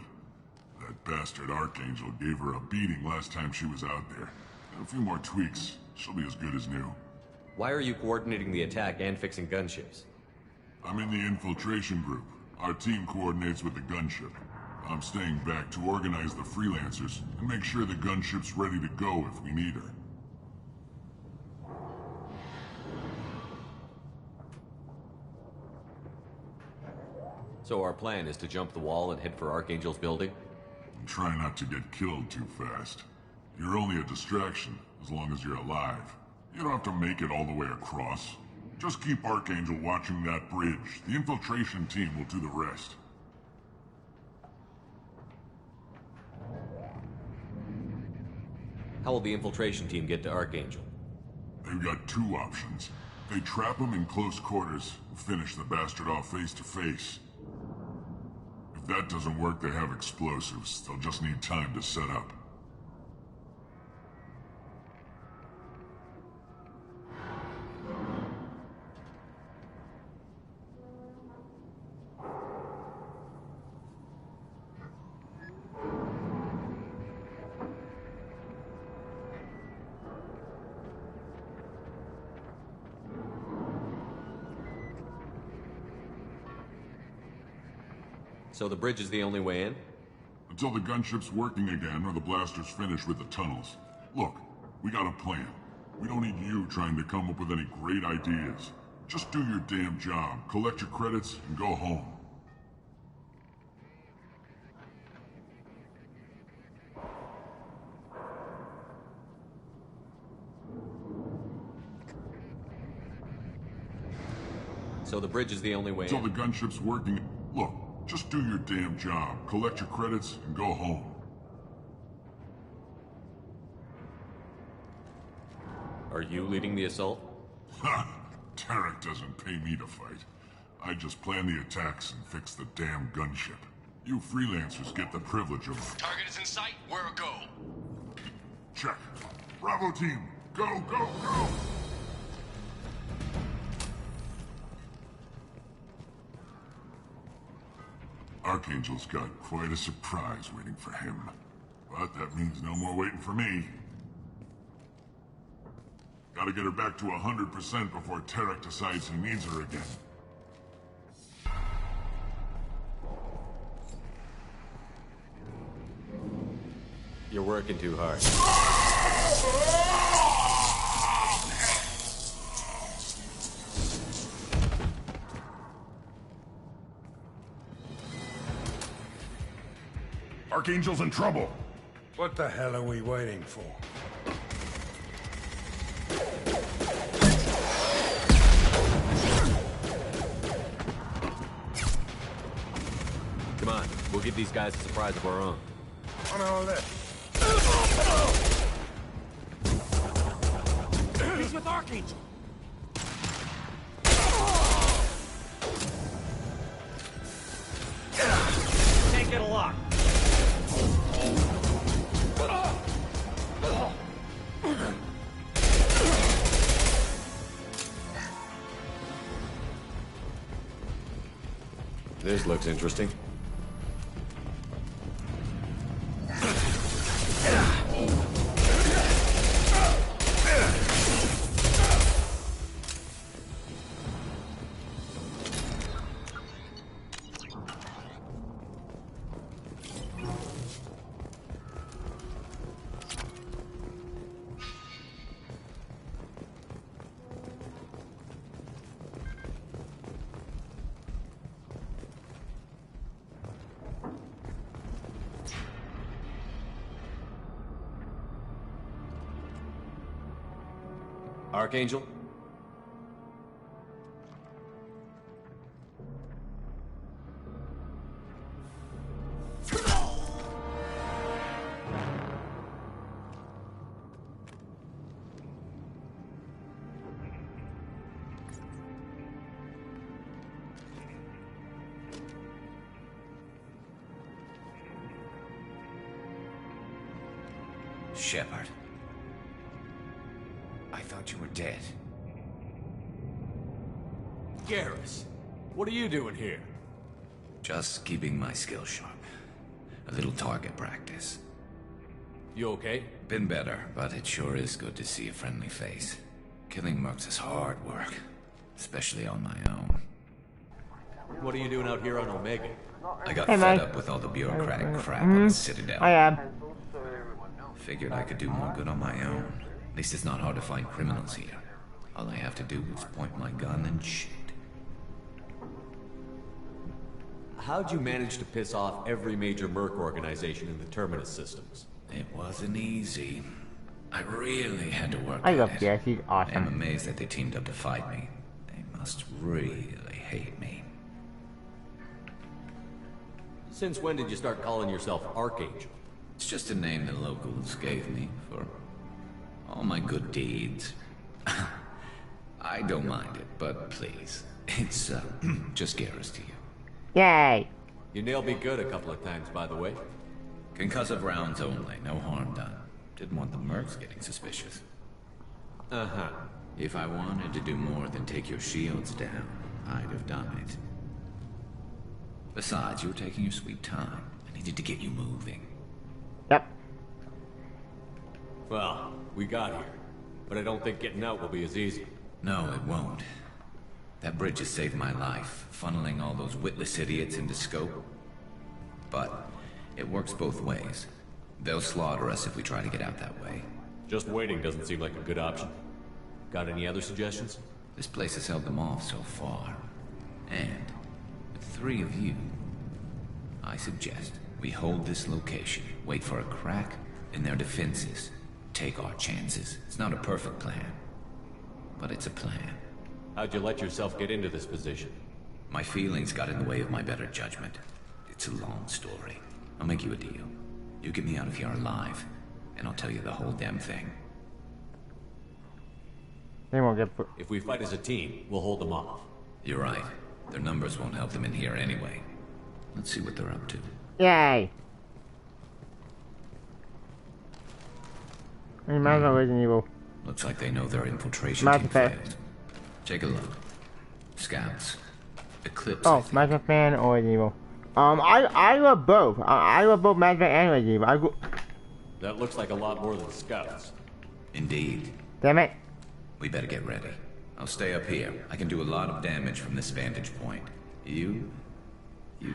That bastard Archangel gave her a beating last time she was out there. A few more tweaks, she'll be as good as new. Why are you coordinating the attack and fixing gunships? I'm in the infiltration group. Our team coordinates with the gunship. I'm staying back to organize the freelancers and make sure the gunship's ready to go if we need her. So our plan is to jump the wall and head for Archangel's building? And try not to get killed too fast. You're only a distraction, as long as you're alive. You don't have to make it all the way across. Just keep Archangel watching that bridge. The infiltration team will do the rest. How will the infiltration team get to Archangel? They've got two options. They trap him in close quarters and finish the bastard off face to face. If that doesn't work, they have explosives. They'll just need time to set up. So the bridge is the only way in? Until the gunship's working again or the blasters finish with the tunnels. Look, we got a plan. We don't need you trying to come up with any great ideas. Just do your damn job, collect your credits, and go home. So the bridge is the only way Until in? the gunship's working... Look, just do your damn job, collect your credits, and go home. Are you leading the assault? Ha! Tarek doesn't pay me to fight. I just plan the attacks and fix the damn gunship. You freelancers get the privilege of... Target is in sight. Where a go? Check. Bravo team, go, go, go! Archangel's got quite a surprise waiting for him. But that means no more waiting for me. Gotta get her back to 100% before Tarek decides he needs her again. You're working too hard. Archangel's in trouble. What the hell are we waiting for? Come on, we'll give these guys a surprise of our own. On our left. He's with Archangel. Can't get a lock. This looks interesting. Archangel? Shepard. I thought you were dead. Garrus, what are you doing here? Just keeping my skills sharp. A little target practice. You okay? Been better, but it sure is good to see a friendly face. Killing mercs is hard work, especially on my own. What are you doing out here on Omega? I got Hey, fed Mike. up with all the bureaucratic crap on the Citadel. I am. Figured I could do more good on my own. At least it's not hard to find criminals here. All I have to do is point my gun and shoot. How'd you manage to piss off every major merc organization in the Terminus systems? It wasn't easy. I really had to work I at love it. Jess. He's I'm awesome. amazed that they teamed up to fight me. They must really hate me. Since when did you start calling yourself Archangel? It's just a name the locals gave me for all my good deeds. I don't mind it, but please, it's just Garrus to you. Yay! You nailed me good a couple of times, by the way. Concussive rounds only, no harm done. Didn't want the mercs getting suspicious. Uh-huh. If I wanted to do more than take your shields down, I'd have done it. Besides, you were taking your sweet time. I needed to get you moving. Yep. Well, we got here. But I don't think getting out will be as easy. No, it won't. That bridge has saved my life, funneling all those witless idiots into scope. But it works both ways. They'll slaughter us if we try to get out that way. Just waiting doesn't seem like a good option. Got any other suggestions? This place has held them off so far. And with 3 of you, I suggest we hold this location, wait for a crack in their defenses, take our chances. It's not a perfect plan, but it's a plan. How'd you let yourself get into this position? My feelings got in the way of my better judgment. It's a long story. I'll make you a deal. You get me out of here alive, and I'll tell you the whole damn thing. They won't get. If we fight as a team, we'll hold them off. You're right. Their numbers won't help them in here anyway. Let's see what they're up to. Yay! I mean, might as well Resident Evil. Looks like they know their infiltration Mass team Effect. failed. Take a look. Scouts. Eclipse. Oh, Mass Effect fan or Resident Evil. I love both. I love both Mass Effect and Resident Evil. That looks like a lot more than scouts. Indeed. Damn it. We better get ready. I'll stay up here. I can do a lot of damage from this vantage point. You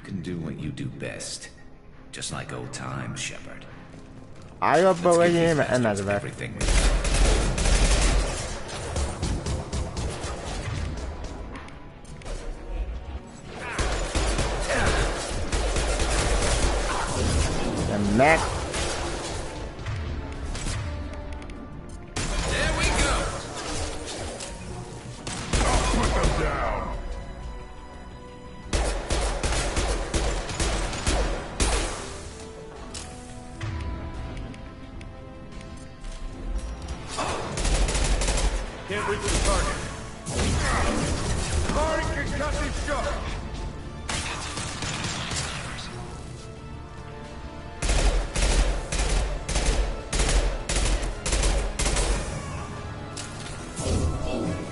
can do what you do best. Just like old times, Shepard. I love both Let's give Resident these Evil and Mass bastards Effect. everything we got. The mech. There we go. Put them down. Can't reach the target. Firing concussive shot.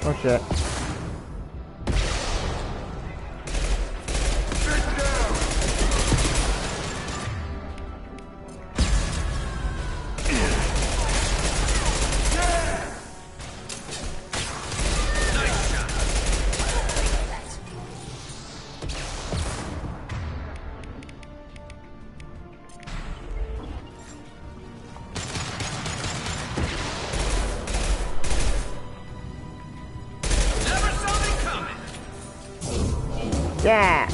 Oh shit. Yeah.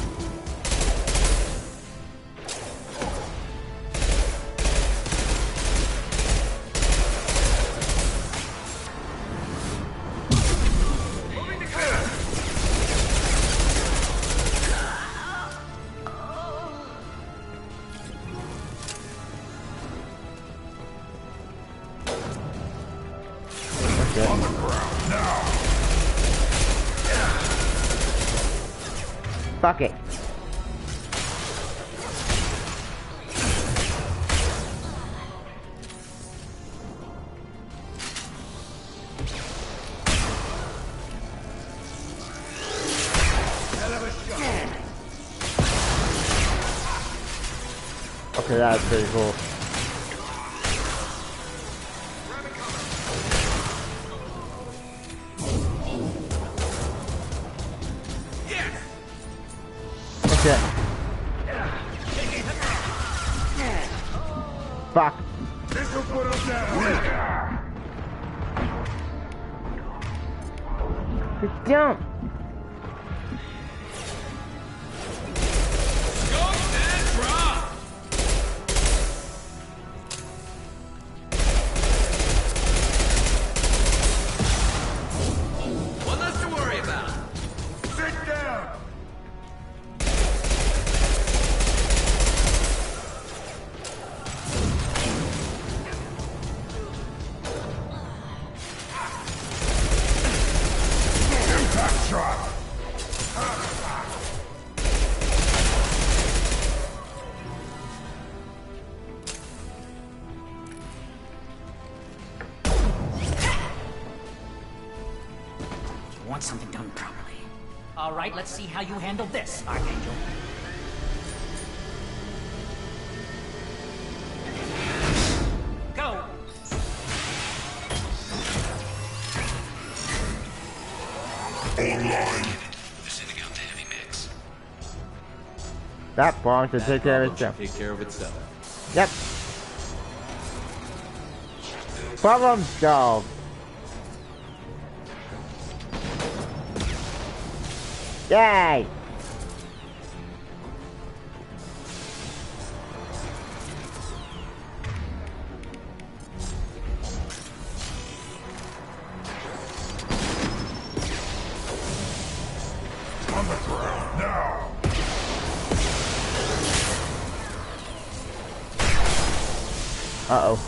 On the ground now. Fuck it. Okay, that's pretty cool. Okay. Fuck. This'll put him down. Good jump. One less to worry about. Sit down. Impact shot. You want something done properly. All right, let's see how you handle this, Archangel. Go! Online. Sending out the heavy mix. That bomb should take care of itself. Take care of itself. Yep. Problem solved. Yay! On the ground now. Uh-oh.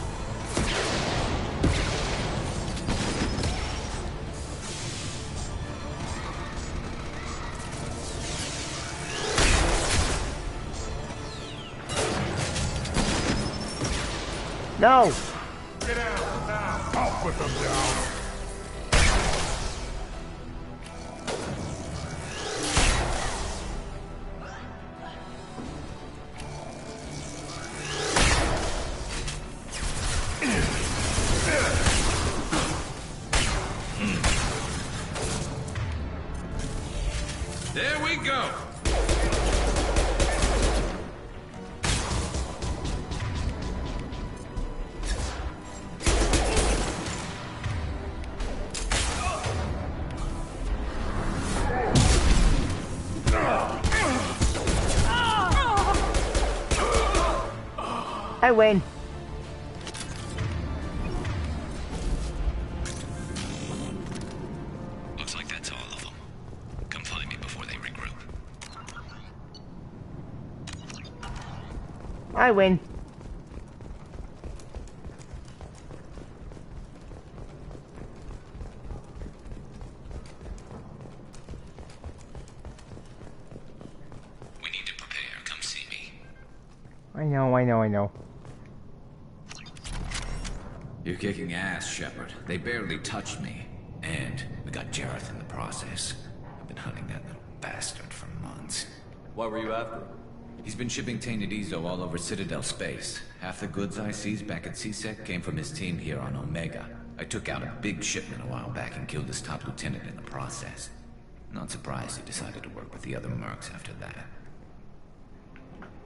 No! Get out now. I'll put them down. There we go. I win. Looks like that's all of them. Come find me before they regroup. I win. We need to prepare. Come see me. I know. You're kicking ass, Shepard. They barely touched me. And we got Jareth in the process. I've been hunting that little bastard for months. What were you after? He's been shipping tainted Ezo all over Citadel space. Half the goods I seized back at CSEC came from his team here on Omega. I took out a big shipment a while back and killed his top lieutenant in the process. Not surprised he decided to work with the other mercs after that.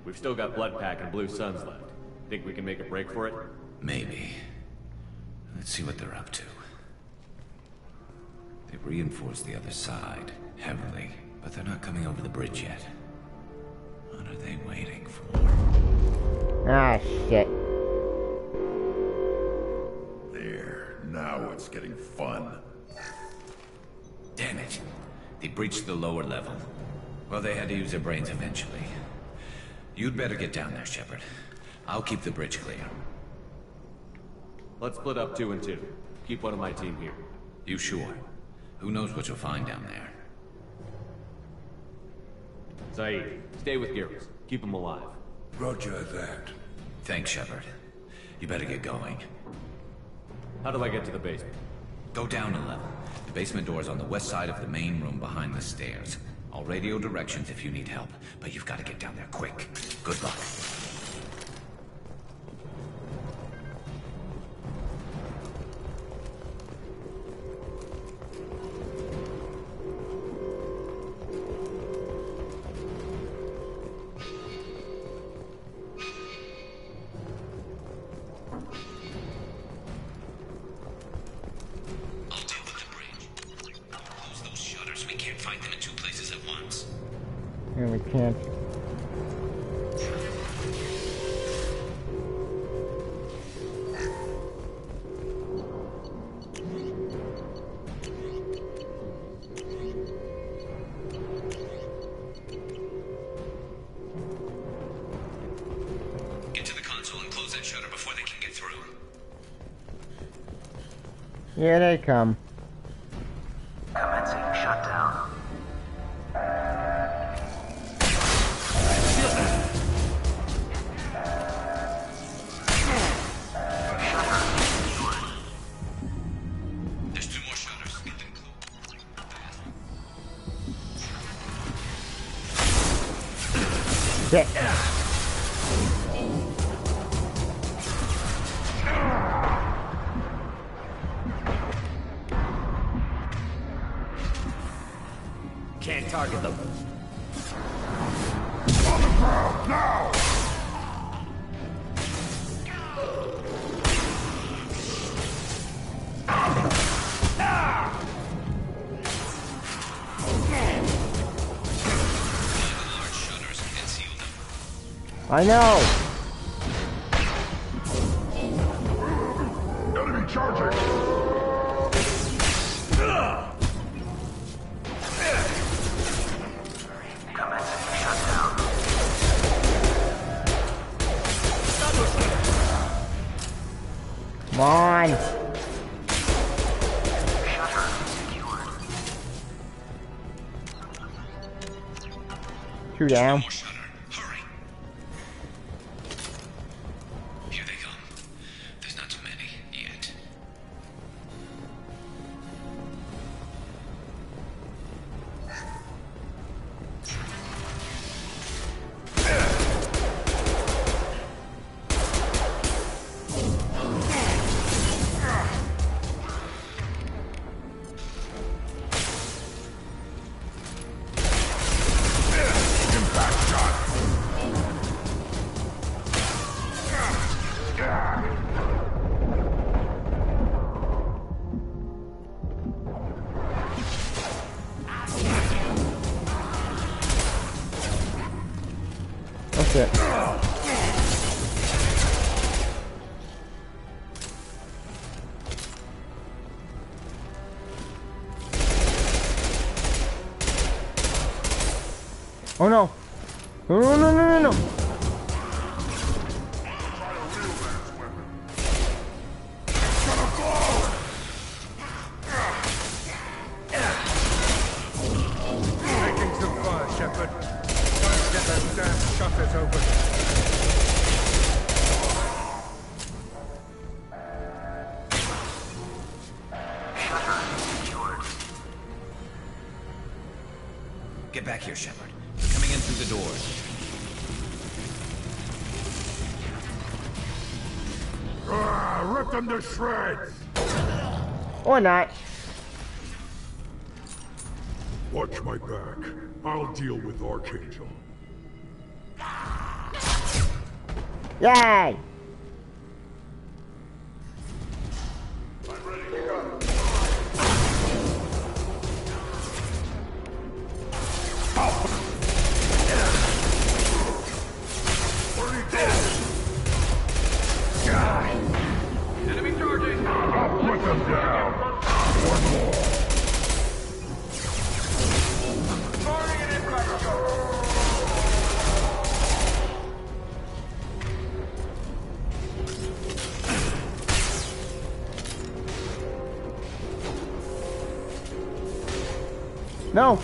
We've still got Bloodpack and Blue Suns left. Think we can make a break for it? Maybe. Let's see what they're up to. They've reinforced the other side, heavily, but they're not coming over the bridge yet. What are they waiting for? Ah, shit. There. Now it's getting fun. Damn it. They breached the lower level. Well, they had to use their brains eventually. You'd better get down there, Shepard. I'll keep the bridge clear. Let's split up 2 and 2. Keep one of my team here. You sure? Who knows what you'll find down there? Zaid, stay with Garrus. Keep him alive. Roger that. Thanks, Shepard. You better get going. How do I get to the basement? Go down a level. The basement door is on the west side of the main room behind the stairs. I'll radio directions if you need help, but you've got to get down there quick. Good luck. chance. Get to the console and close that shutter before they can get through. Here they come. Commencing shutdown. There's 2 more shutters. Get them closed. Shit. Can't target them. On the ground, now! I know. Enemy charging! Commencing shutdown. Come on. Shutter secured. 2 down. Here they come. There's not too many yet. Impact shot! That's it. Oh no! No, no, no, no, no, no! Making some fire, Shepard. Trying to get those damn shutters open. Shutter secured. Get back here, Shepard. They're coming in through the doors. Rip them to shreds! Or not. Watch my back. I'll deal with Archangel. Yay! Enemy charging! I'll put them down! One more! Firing an impact shot! No!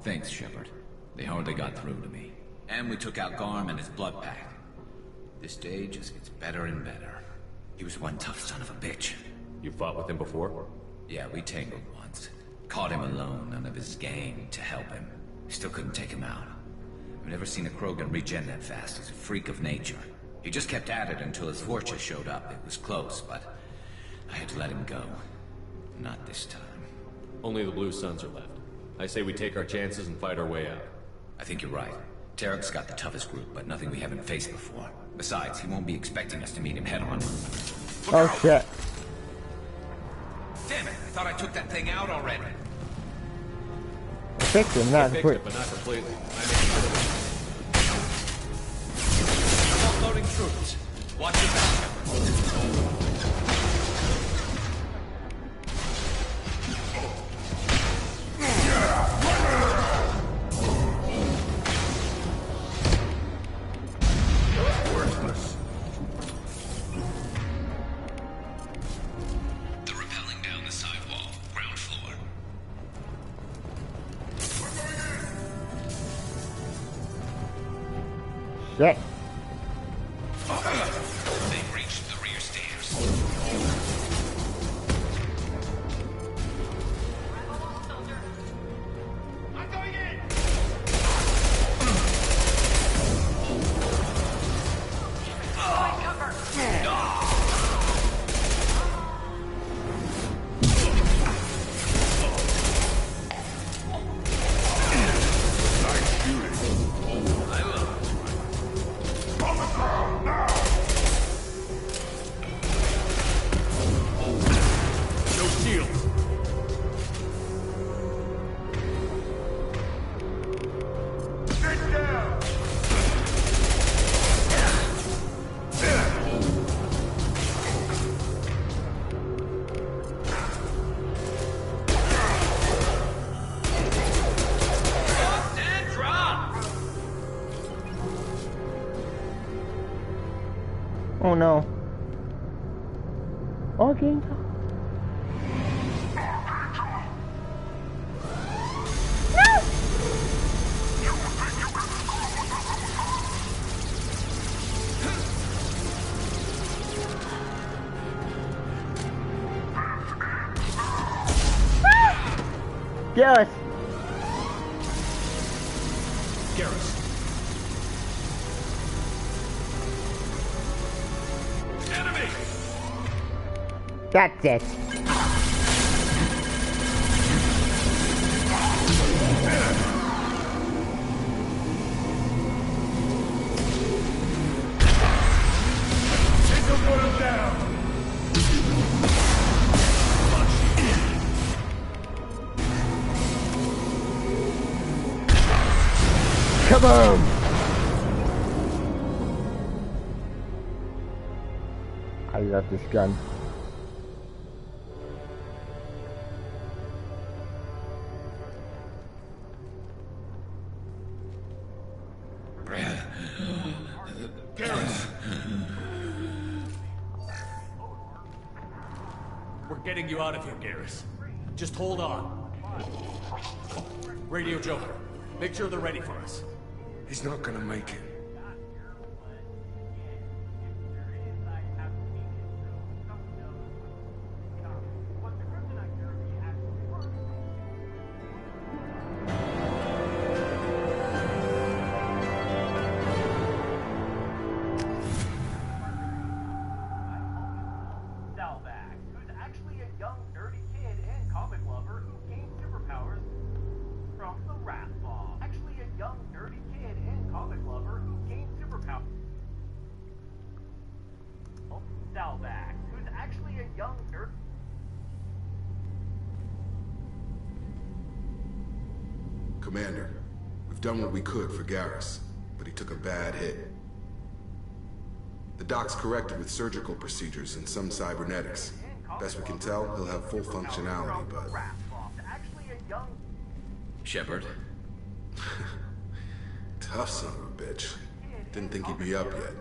Thanks, Shepard. They hardly got through to me. And we took out Garm and his blood pack. This day just gets better and better. He was one tough son of a bitch. You fought with him before? Yeah, we tangled once. Caught him alone, none of his gang to help him. Still couldn't take him out. I've never seen a Krogan regen that fast. He's a freak of nature. He just kept at it until his fortress showed up. It was close, but I had to let him go. Not this time. Only the Blue Suns are left. I say we take our chances and fight our way out. I think you're right. Tarek's got the toughest group, but nothing we haven't faced before. Besides, he won't be expecting us to meet him head-on. Oh shit. Damn it! I thought I took that thing out already. Fixed it, not Fixed it, but not completely. I made sure of it. I'm uploading troops. Watch your back. Shit. They've reached the rear stairs. I'm going in! Oh no. Okay. Garrus! Garrus. Enemy! That's it. Take one of them down! Come on! I love this gun. We're getting you out of here, Garrus. Just hold on. Radio Joker, make sure they're ready for us. He's not gonna make it. Salvac, who's actually a young, nerdy kid and comic lover who gained superpowers from the Wrath Bomb. Actually a young, nerdy kid and comic lover who gained superpowers. Salvac, who's actually a young, nerd. Commander, we've done what we could for Garrus, but he took a bad hit. The doc's corrected with surgical procedures and some cybernetics. Best we can tell, he'll have full functionality, but... Shepard. Tough son of a bitch. Didn't think he'd be up yet.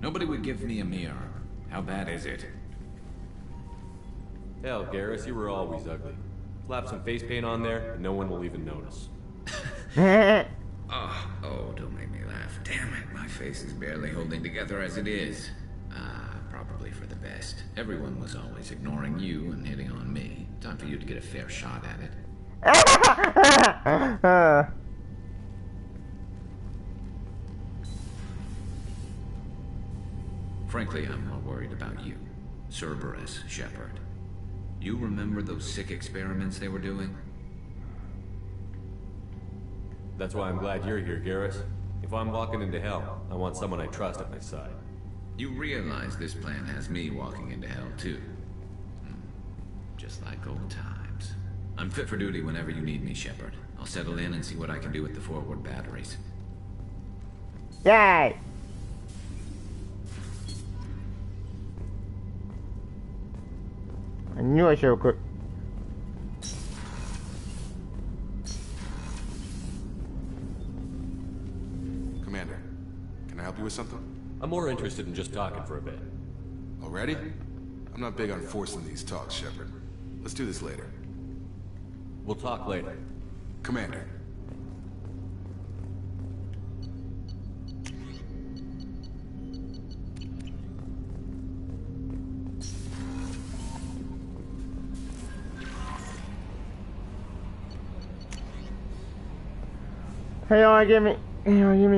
Nobody would give me a mirror. How bad is it? Hell, Garrus, you were always ugly. Slap some face paint on there, and no one will even notice. Oh, don't make me laugh. Damn it, my face is barely holding together as it is. Probably for the best. Everyone was always ignoring you and hitting on me. Time for you to get a fair shot at it. Frankly, I'm more worried about you. Cerberus, Shepard. You remember those sick experiments they were doing? That's why I'm glad you're here, Garrus. If I'm walking into hell, I want someone I trust at my side. You realize this plan has me walking into hell, too. Just like old times. I'm fit for duty whenever you need me, Shepard. I'll settle in and see what I can do with the forward batteries. Yay! I knew I should have cooked. Commander, can I help you with something? I'm more interested in just talking for a bit. Already? I'm not big on forcing these talks, Shepard. Let's do this later. We'll talk later. Commander. Hey, y'all, give me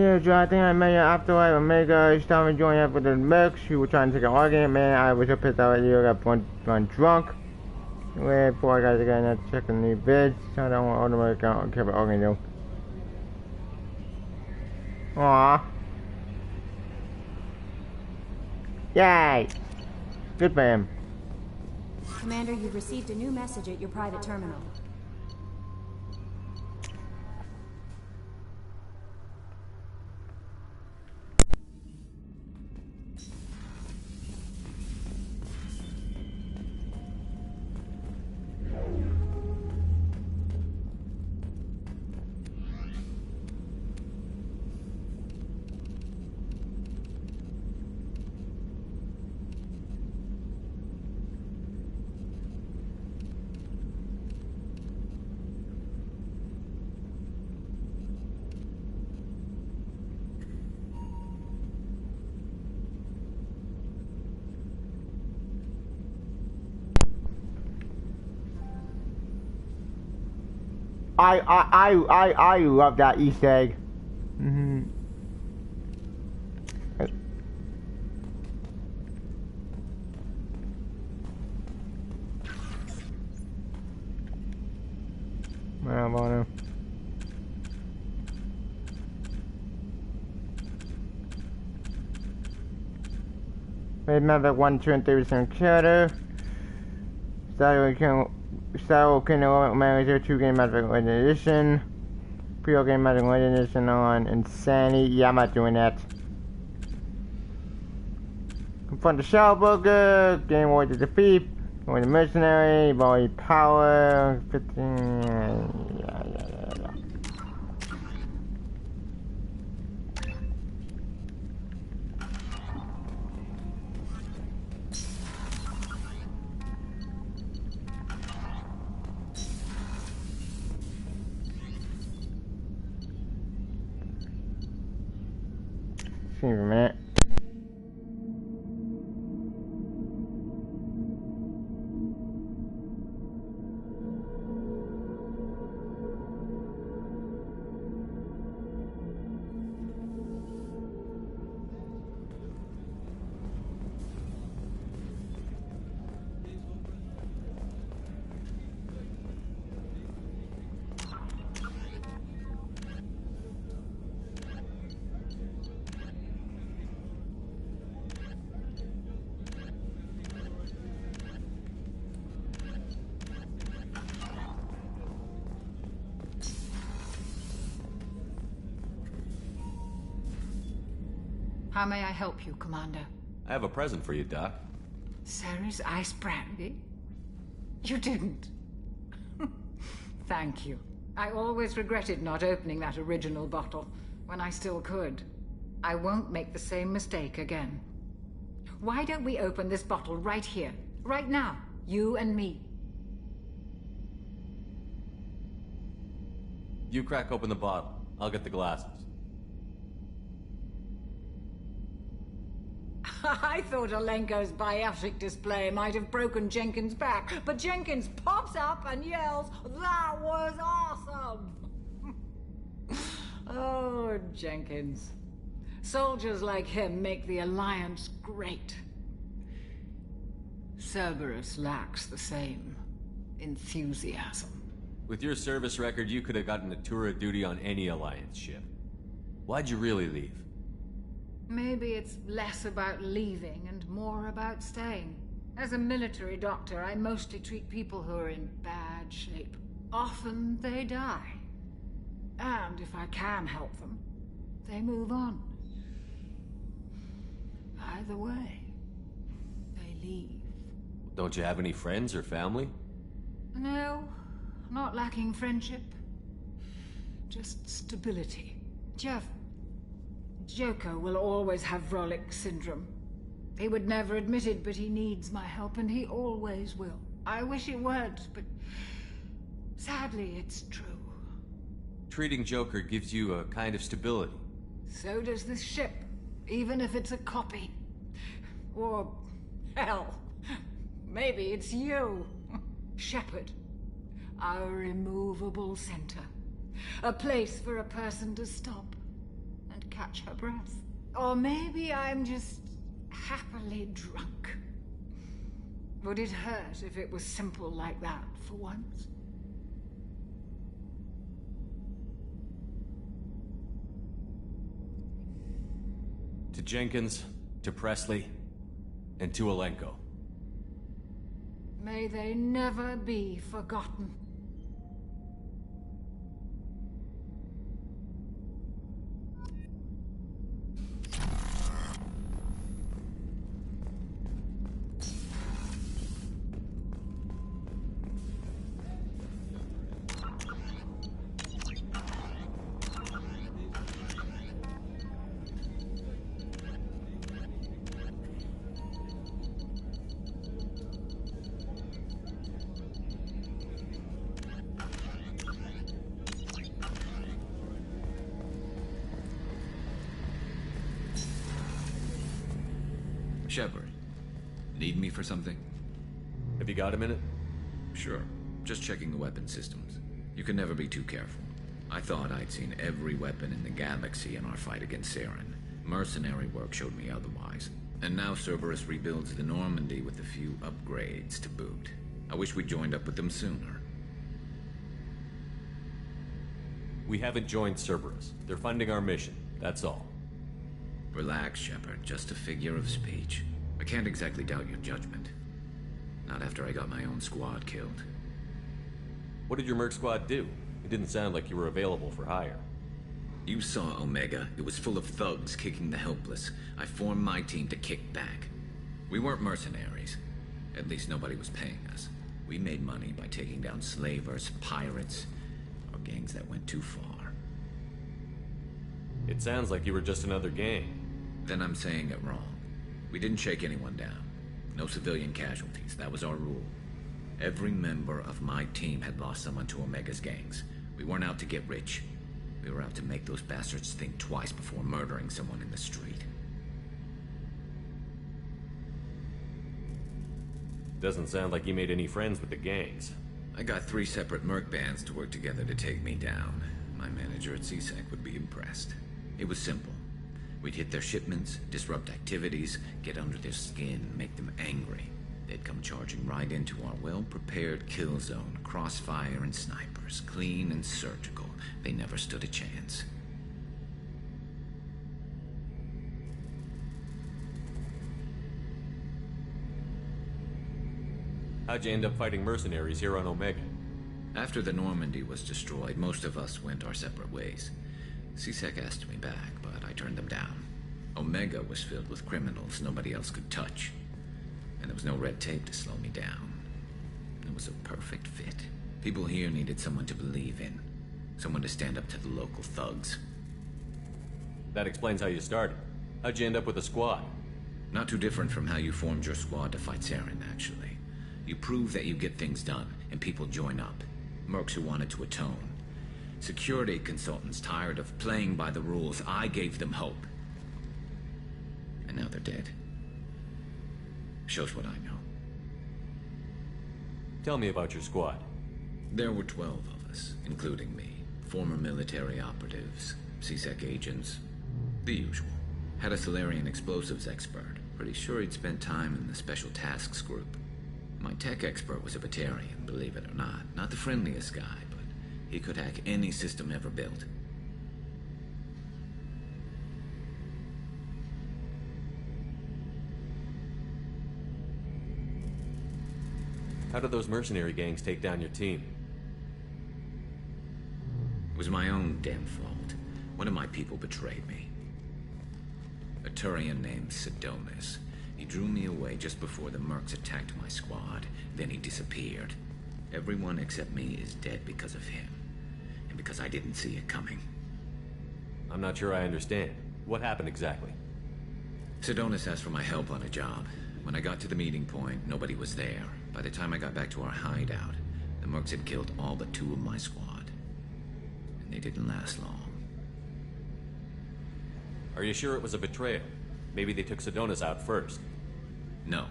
a job. I think I met you afterwards. Omega, you started joining up with the Mercs. You were trying to take an argument, man. I was so pissed out at you. I got gone drunk. Wait, before I got to get in there checking the vids. So I don't want all the way to care about arguing though. Aww. Yay! Good for him. Commander, you've received a new message at your private terminal. I love that Easter egg. Marijuana. Remember 1, 2, and 3 computer. Started Kingdom Manager 2 Game Magic Legend Edition. Pre-order Game Magic Legend Edition on Insanity. Yeah, I'm not doing that. Confront the Shellburger. Game War to defeat. Going the Mercenary. Volley Power. 15. Yeah. See you in a minute. How may I help you, Commander? I have a present for you, Doc. Sarah's ice brandy? You didn't. Thank you. I always regretted not opening that original bottle when I still could. I won't make the same mistake again. Why don't we open this bottle right here, right now, you and me? You crack open the bottle. I'll get the glasses. I thought Alenko's biotic display might have broken Jenkins' back, but Jenkins pops up and yells, "That was awesome!" Oh, Jenkins. Soldiers like him make the Alliance great. Cerberus lacks the same enthusiasm. With your service record, you could have gotten a tour of duty on any Alliance ship. Why'd you really leave? Maybe it's less about leaving and more about staying. As a military doctor, I mostly treat people who are in bad shape. Often they die. And if I can help them, they move on. Either way, they leave. Don't you have any friends or family? No, not lacking friendship. Just stability. Jeff, Joker will always have Vrolic syndrome. He would never admit it, but he needs my help, and he always will. I wish it weren't, but sadly, it's true. Treating Joker gives you a kind of stability. So does this ship, even if it's a copy. Or, hell, maybe it's you, Shepard. Our immovable center. A place for a person to stop and catch her breath. Or maybe I'm just happily drunk. Would it hurt if it was simple like that for once? To Jenkins, to Presley, and to Alenko. May they never be forgotten. Shepard, need me for something? Have you got a minute? Sure. Just checking the weapon systems. You can never be too careful. I thought I'd seen every weapon in the galaxy in our fight against Saren. Mercenary work showed me otherwise. And now Cerberus rebuilds the Normandy with a few upgrades to boot. I wish we'd joined up with them sooner. We haven't joined Cerberus. They're funding our mission, that's all. Relax, Shepard. Just a figure of speech. I can't exactly doubt your judgment. Not after I got my own squad killed. What did your merc squad do? It didn't sound like you were available for hire. You saw Omega. It was full of thugs kicking the helpless. I formed my team to kick back. We weren't mercenaries. At least nobody was paying us. We made money by taking down slavers, pirates, or gangs that went too far. It sounds like you were just another gang. Then I'm saying it wrong. We didn't shake anyone down. No civilian casualties. That was our rule. Every member of my team had lost someone to Omega's gangs. We weren't out to get rich. We were out to make those bastards think twice before murdering someone in the street. Doesn't sound like you made any friends with the gangs. I got 3 separate merc bands to work together to take me down. My manager at CSEC would be impressed. It was simple. We'd hit their shipments, disrupt activities, get under their skin, make them angry. They'd come charging right into our well-prepared kill zone, crossfire and snipers, clean and surgical. They never stood a chance. How'd you end up fighting mercenaries here on Omega? After the Normandy was destroyed, most of us went our separate ways. CSEC asked me back, but I turned them down. Omega was filled with criminals nobody else could touch. And there was no red tape to slow me down. It was a perfect fit. People here needed someone to believe in. Someone to stand up to the local thugs. That explains how you started. How'd you end up with a squad? Not too different from how you formed your squad to fight Saren, actually. You prove that you get things done, and people join up. Mercs who wanted to atone. Security consultants tired of playing by the rules. I gave them hope. And now they're dead. Shows what I know. Tell me about your squad. There were 12 of us, including me. Former military operatives, CSEC agents, the usual. Had a Solarian explosives expert. Pretty sure he'd spent time in the Special Tasks Group. My tech expert was a Batarian, believe it or not. Not the friendliest guy, but he could hack any system ever built. How did those mercenary gangs take down your team? It was my own damn fault. One of my people betrayed me. A Turian named Sidonis. He drew me away just before the mercs attacked my squad. Then he disappeared. Everyone except me is dead because of him. And because I didn't see it coming. I'm not sure I understand. What happened exactly? Sidonis asked for my help on a job. When I got to the meeting point, nobody was there. By the time I got back to our hideout, the mercs had killed all but 2 of my squad. And they didn't last long. Are you sure it was a betrayal? Maybe they took Sidonis out first. No.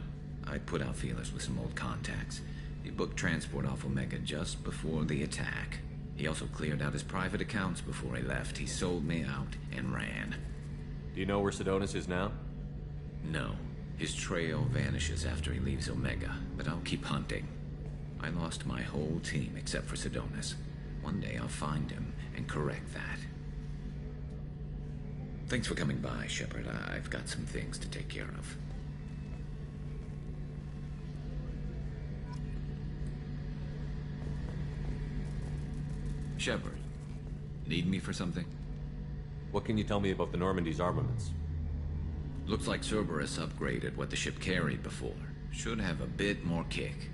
I put out feelers with some old contacts. He booked transport off Omega just before the attack. He also cleared out his private accounts before he left. He sold me out and ran. Do you know where Sidonis is now? No. His trail vanishes after he leaves Omega, but I'll keep hunting. I lost my whole team except for Sidonis. One day I'll find him and correct that. Thanks for coming by, Shepard. I've got some things to take care of. Shepard, need me for something? What can you tell me about the Normandy's armaments? Looks like Cerberus upgraded what the ship carried before. Should have a bit more kick.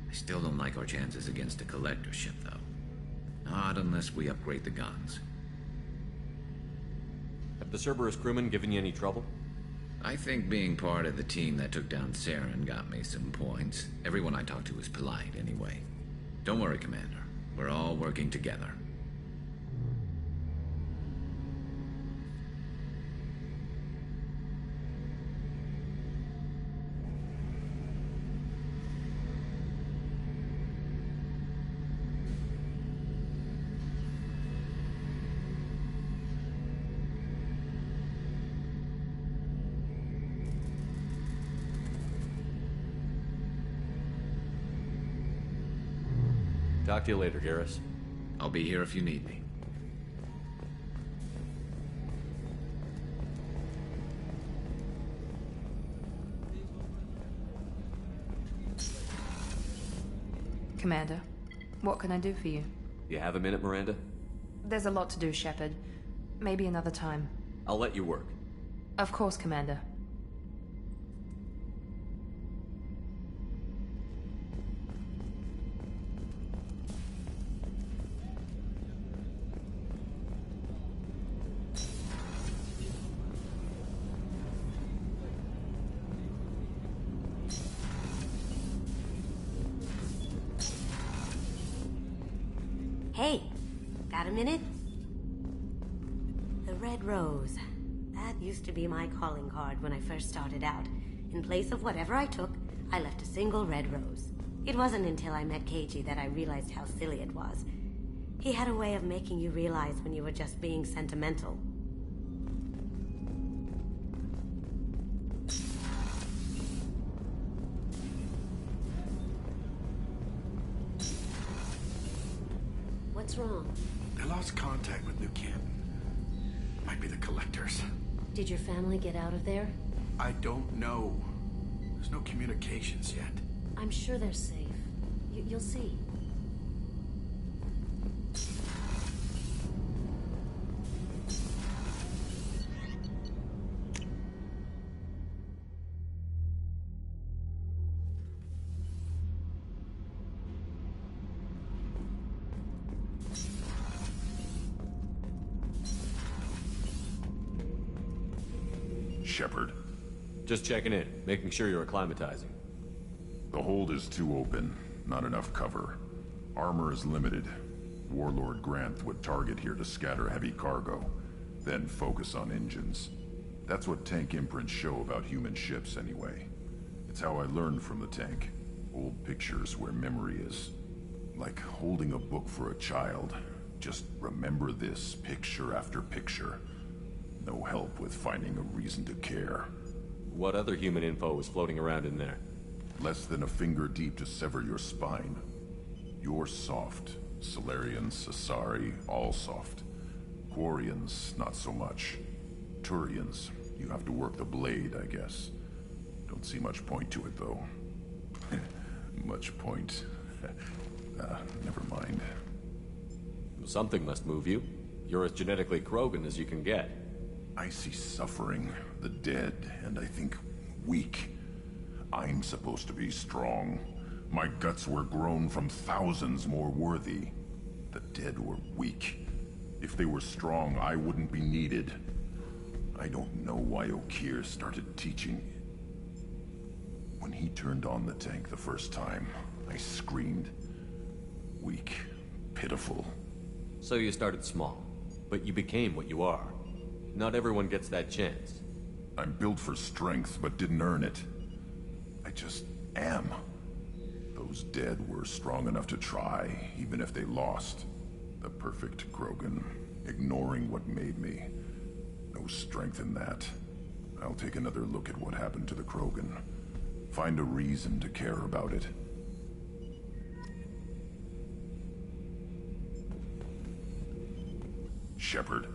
I still don't like our chances against a collector ship, though. Not unless we upgrade the guns. Have the Cerberus crewmen given you any trouble? I think being part of the team that took down Saren got me some points. Everyone I talked to was polite, anyway. Don't worry, Commander. We're all working together. Talk to you later, Garrus. I'll be here if you need me. Commander, what can I do for you? You have a minute, Miranda? There's a lot to do, Shepard. Maybe another time. I'll let you work. Of course, Commander. Hey, got a minute? The Red Rose. That used to be my calling card when I first started out. In place of whatever I took, I left a single red rose. It wasn't until I met Keiji that I realized how silly it was. He had a way of making you realize when you were just being sentimental. What's wrong? I lost contact with New Canton. Might be the Collectors. Did your family get out of there? I don't know. There's no communications yet. I'm sure they're safe. You'll see. Shepard. Just checking in, making sure you're acclimatizing. The hold is too open. Not enough cover. Armor is limited. Warlord Granth would target here to scatter heavy cargo, then focus on engines. That's what tank imprints show about human ships, anyway. It's how I learned from the tank. Old pictures where memory is. Like holding a book for a child. Just remember this, picture after picture. No help with finding a reason to care. What other human info was floating around in there? Less than a finger deep to sever your spine. You're soft. Salarians, Asari, all soft. Quarians, not so much. Turians, you have to work the blade, I guess. Don't see much point to it, though. Much point. Never mind. Something must move you. You're as genetically Krogan as you can get. I see suffering, the dead, and I think weak. I'm supposed to be strong. My guts were grown from thousands more worthy. The dead were weak. If they were strong, I wouldn't be needed. I don't know why Okeer started teaching. When he turned on the tank the first time, I screamed. Weak, pitiful. So you started small, but you became what you are. Not everyone gets that chance. I'm built for strength, but didn't earn it. I just am. Those dead were strong enough to try, even if they lost. The perfect Krogan, ignoring what made me. No strength in that. I'll take another look at what happened to the Krogan. Find a reason to care about it. Shepard.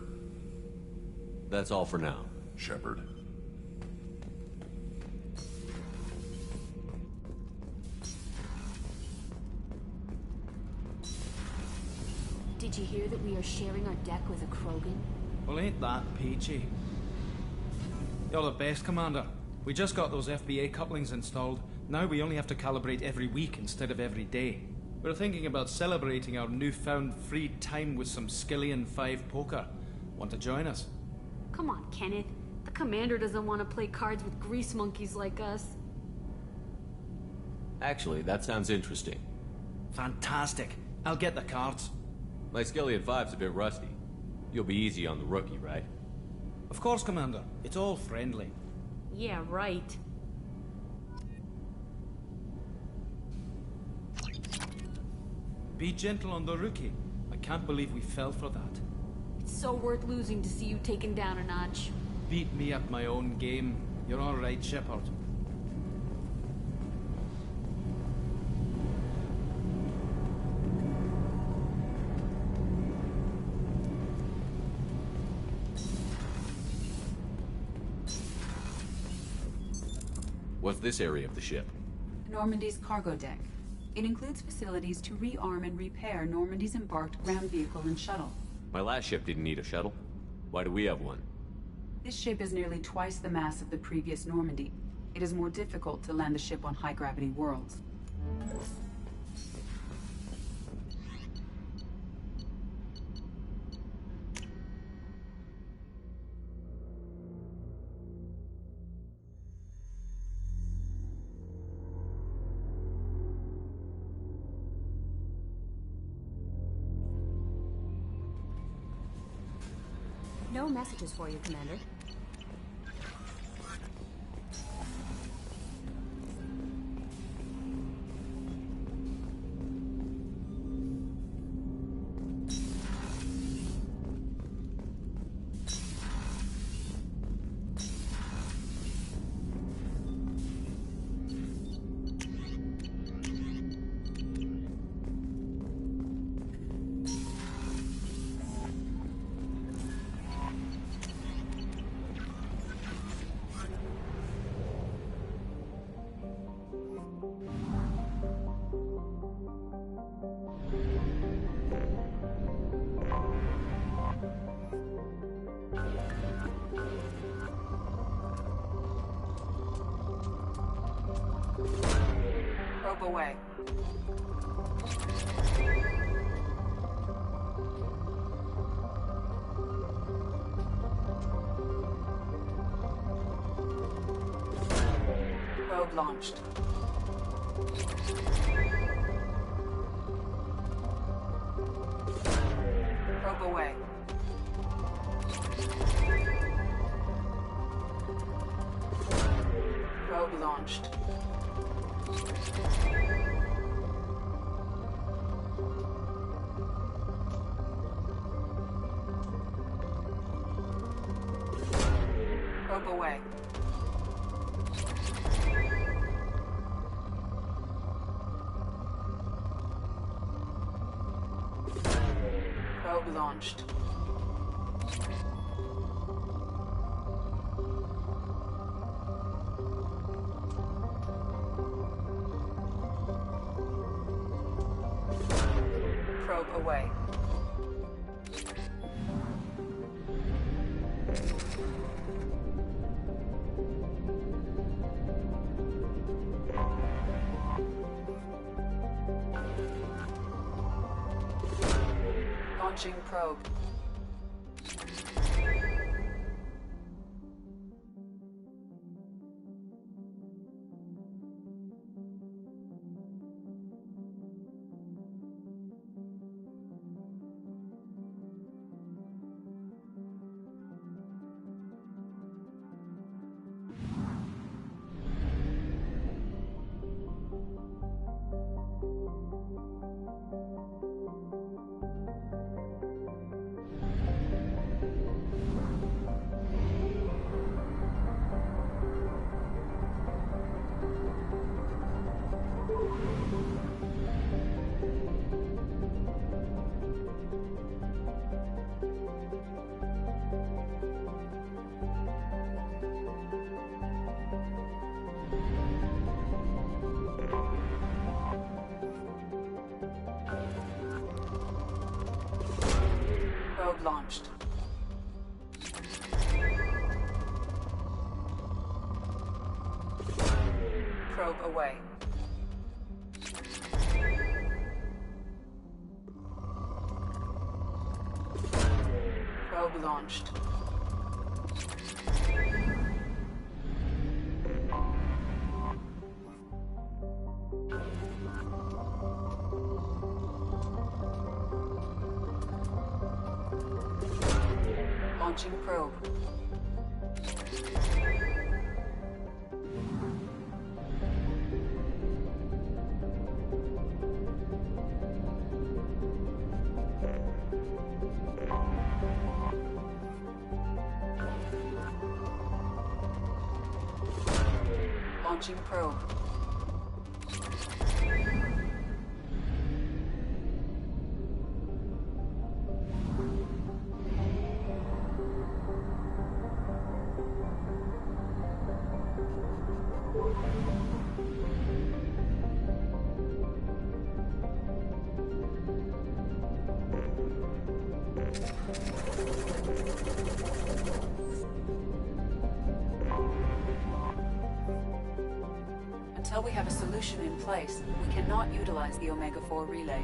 That's all for now. Shepard. Did you hear that we are sharing our deck with a Krogan? Well, ain't that peachy? You're the best, Commander. We just got those FBA couplings installed. Now we only have to calibrate every week instead of every day. We're thinking about celebrating our newfound free time with some Skillian 5 poker. Want to join us? Come on, Kenneth. The commander doesn't want to play cards with grease monkeys like us. Actually, that sounds interesting. Fantastic. I'll get the cards. My Skillian 5's a bit rusty. You'll be easy on the rookie, right? Of course, Commander. It's all friendly. Yeah, right. Be gentle on the rookie. I can't believe we fell for that. It's so worth losing to see you taken down a notch. Beat me at my own game. You're all right, Shepard. What's this area of the ship? Normandy's cargo deck. It includes facilities to rearm and repair Normandy's embarked ground vehicle and shuttle. My last ship didn't need a shuttle. Why do we have one? This ship is nearly twice the mass of the previous Normandy. It is more difficult to land the ship on high-gravity worlds. No messages for you, Commander. Probe away. Probe launched. Probe away. Probe launched. Probe away. Probe launched. Probe away. Launching probe. Probe launched. Probe away. Probe launched. Launching probe. Launching probe. Until we have a solution in place, we cannot utilize the Omega-4 relay.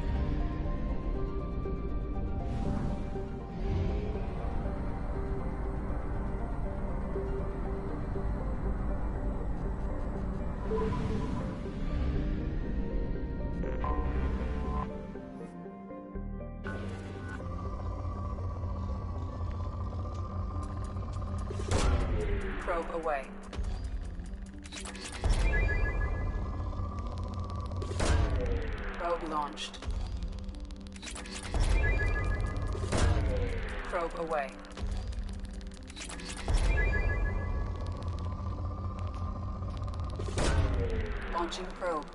Probe away. Probe launched. Probe away. Launching probe.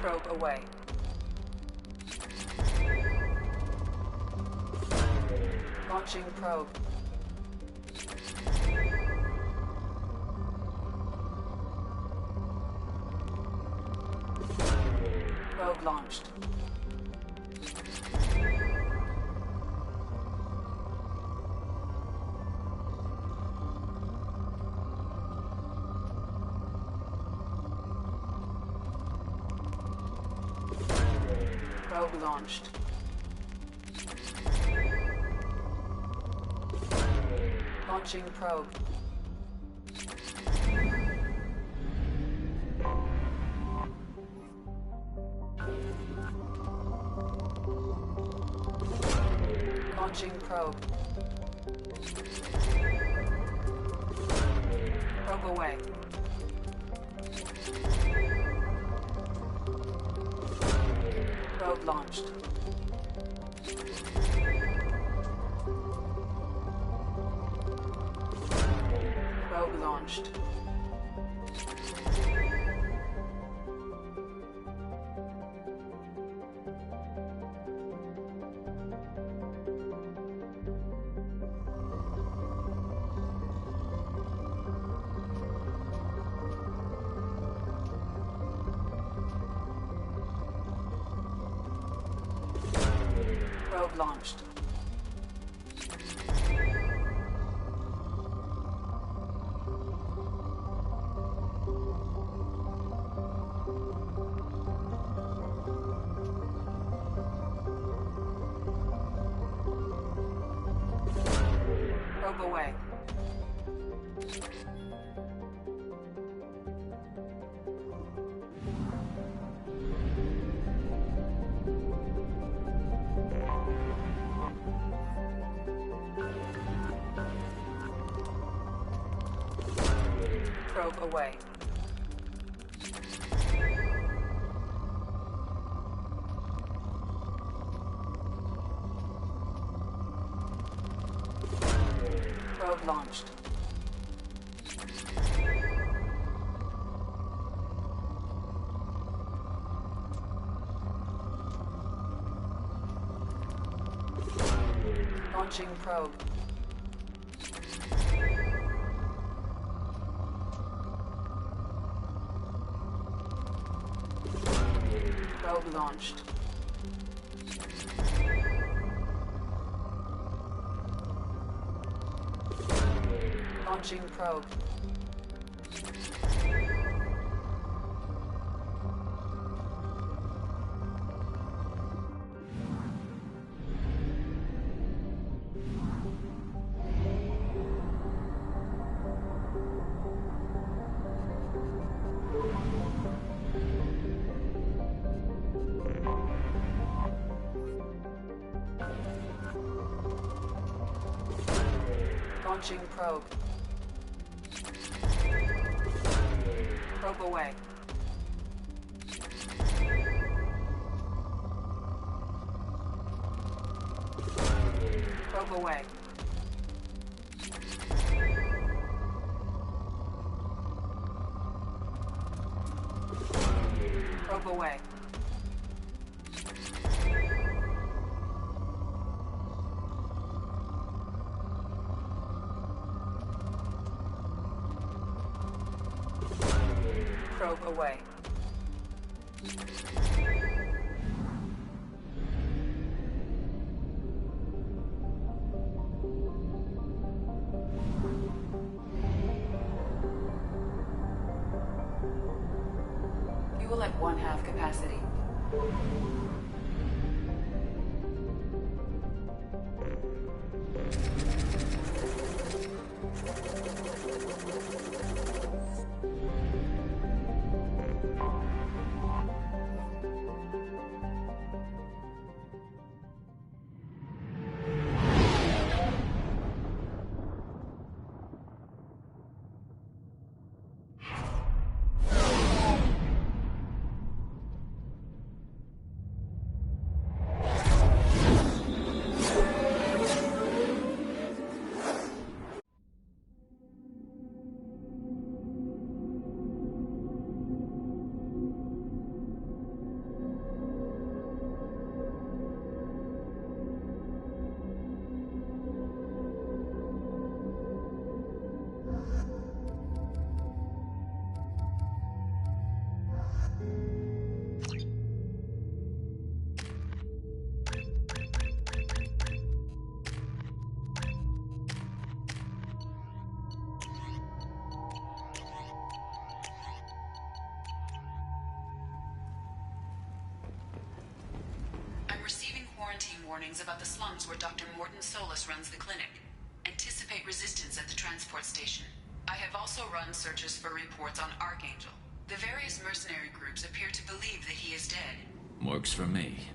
Probe away. Launching probe. Probe launched. Probe launched. Launching probe. Launching probe. Probe away. Probe launched. Probe launched. Probe launched. Probe away. Probe away. Probe launched. Launching probe. Probe launched. Launching probe. Launching probe. Probe away. Probe away. Probe away. Probe away. Fuel at 1/2 capacity. Warnings about the slums where Dr. Morton Solus runs the clinic. Anticipate resistance at the transport station. I have also run searches for reports on Archangel. The various mercenary groups appear to believe that he is dead. Works for me.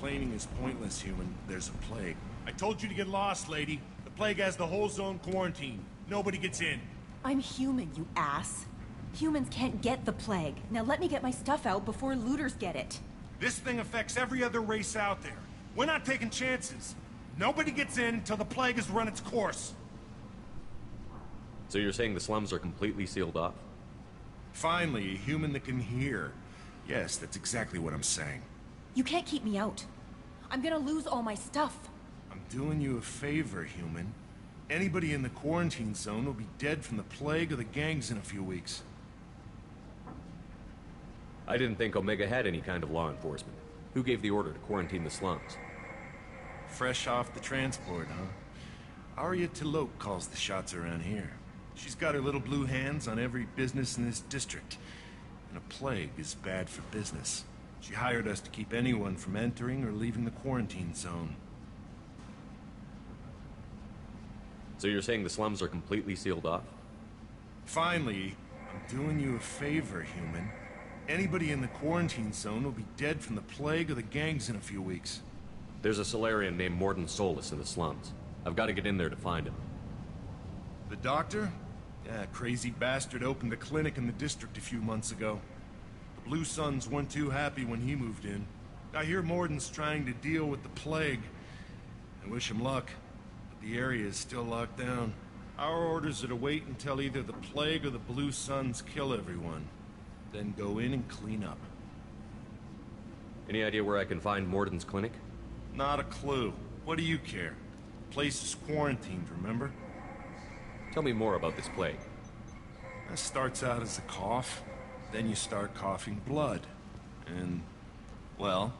Complaining is pointless, human. There's a plague. I told you to get lost, lady. The plague has the whole zone quarantined. Nobody gets in. I'm human, you ass. Humans can't get the plague. Now let me get my stuff out before looters get it. This thing affects every other race out there. We're not taking chances. Nobody gets in until the plague has run its course. So you're saying the slums are completely sealed off? Finally, a human that can hear. Yes, that's exactly what I'm saying. You can't keep me out. I'm gonna lose all my stuff. I'm doing you a favor, human. Anybody in the quarantine zone will be dead from the plague or the gangs in a few weeks. I didn't think Omega had any kind of law enforcement. Who gave the order to quarantine the slums? Fresh off the transport, huh? Arya T'Loak calls the shots around here. She's got her little blue hands on every business in this district. And a plague is bad for business. She hired us to keep anyone from entering or leaving the quarantine zone. So you're saying the slums are completely sealed off? Finally, I'm doing you a favor, human. Anybody in the quarantine zone will be dead from the plague or the gangs in a few weeks. There's a Solarian named Mordin Solus in the slums. I've got to get in there to find him. The doctor? Yeah, crazy bastard opened a clinic in the district a few months ago. The Blue Suns weren't too happy when he moved in. I hear Mordin's trying to deal with the plague. I wish him luck, but the area is still locked down. Our orders are to wait until either the plague or the Blue Suns kill everyone. Then go in and clean up. Any idea where I can find Mordin's clinic? Not a clue. What do you care? The place is quarantined, remember? Tell me more about this plague. It starts out as a cough, then you start coughing blood. And, well,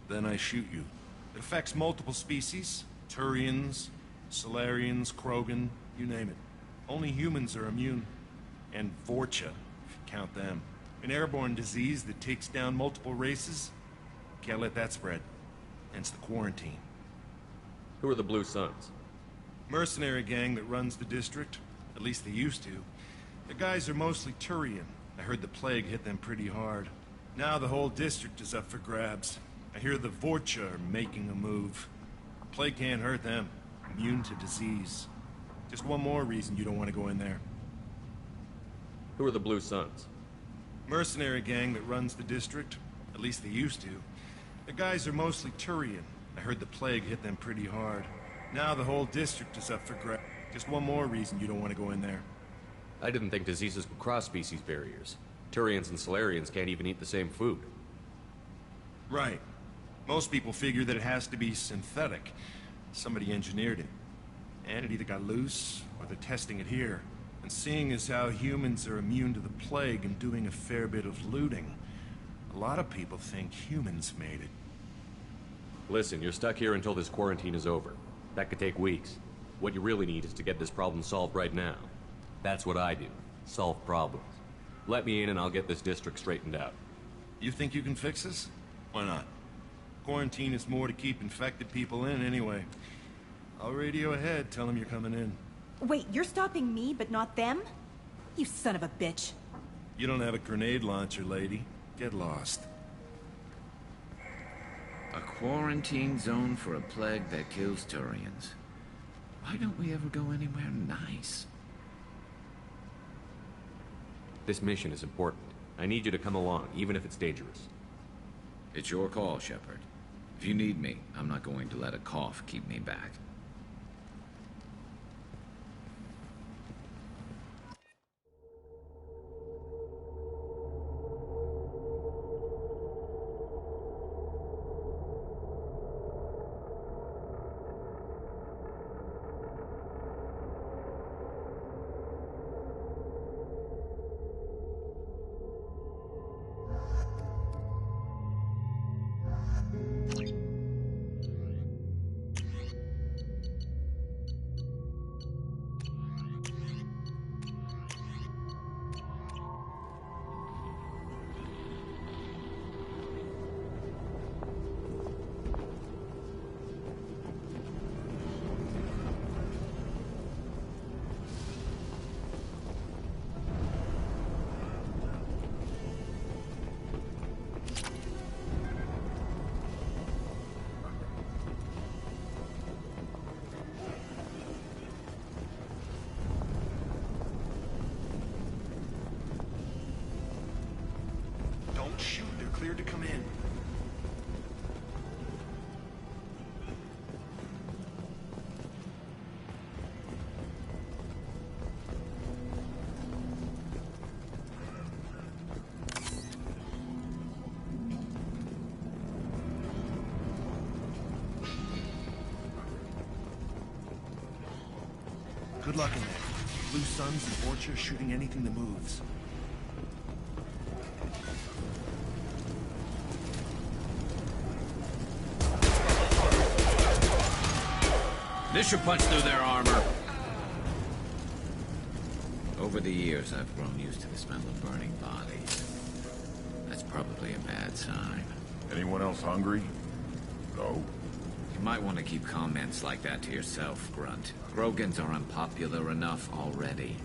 then I shoot you. It affects multiple species. Turians, Solarians, Krogan, you name it. Only humans are immune. And Vorcha, if you count them. An airborne disease that takes down multiple races. Can't let that spread. Hence the quarantine. Who are the Blue Suns? Mercenary gang that runs the district. At least they used to. The guys are mostly Turian. I heard the plague hit them pretty hard. Now the whole district is up for grabs. I hear the Vorcha are making a move. Plague can't hurt them. Immune to disease. Just one more reason you don't want to go in there. Who are the Blue Suns? Mercenary gang that runs the district. At least they used to. The guys are mostly Turian. I heard the plague hit them pretty hard. Now the whole district is up for grabs. Just one more reason you don't want to go in there. I didn't think diseases could cross species barriers. Turians and Solarians can't even eat the same food. Right. Most people figure that it has to be synthetic. Somebody engineered it. And it either got loose, or they're testing it here. And seeing as how humans are immune to the plague and doing a fair bit of looting, a lot of people think humans made it. Listen, you're stuck here until this quarantine is over. That could take weeks. What you really need is to get this problem solved right now. That's what I do. Solve problems. Let me in and I'll get this district straightened out. You think you can fix this? Why not? Quarantine is more to keep infected people in anyway. I'll radio ahead, tell them you're coming in. Wait, you're stopping me, but not them? You son of a bitch. You don't have a grenade launcher, lady. Get lost. A quarantine zone for a plague that kills Turians. Why don't we ever go anywhere nice? This mission is important. I need you to come along, even if it's dangerous. It's your call, Shepard. If you need me, I'm not going to let a cough keep me back. Don't shoot, they're cleared to come in. Good luck in there. Blue Suns and Orchard shooting anything that moves. This should punch through their armor. Over the years, I've grown used to the smell of burning bodies. That's probably a bad sign. Anyone else hungry? No? You might want to keep comments like that to yourself, Grunt. Grogans are unpopular enough already.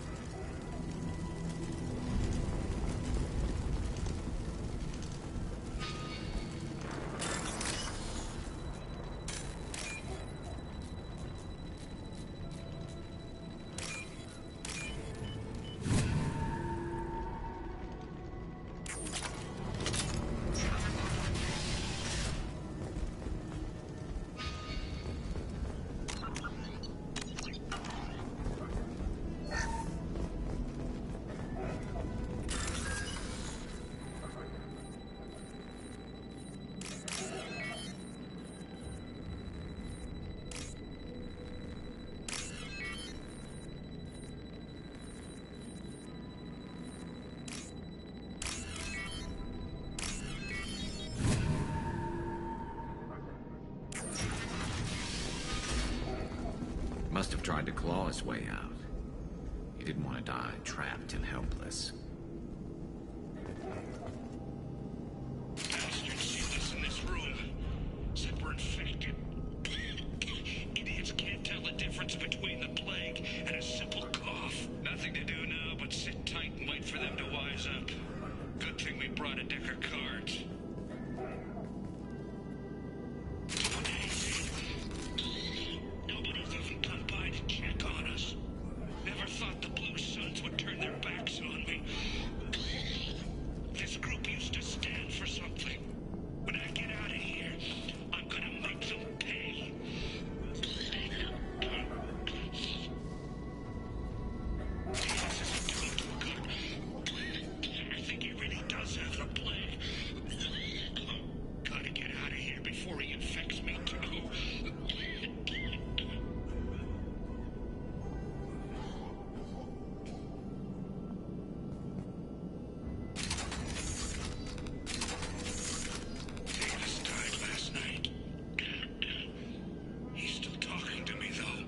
Must have tried to claw his way out. He didn't want to die trapped and helpless. Bastards sealed us in this room. Said we're infected. Idiots can't tell the difference between the plague and a simple cough. Nothing to do now but sit tight and wait for them to wise up. Good thing we brought a deck of cards. Nobody's even come by to check on us. Never thought the Blue Suns would turn their backs on me. This group used to stand for something. When I get out of here, I'm gonna make them pay. This isn't doing too good. I think he really does have the plague. Gotta get out of here before he infects me too. Davis died last night. He's still talking to me, though.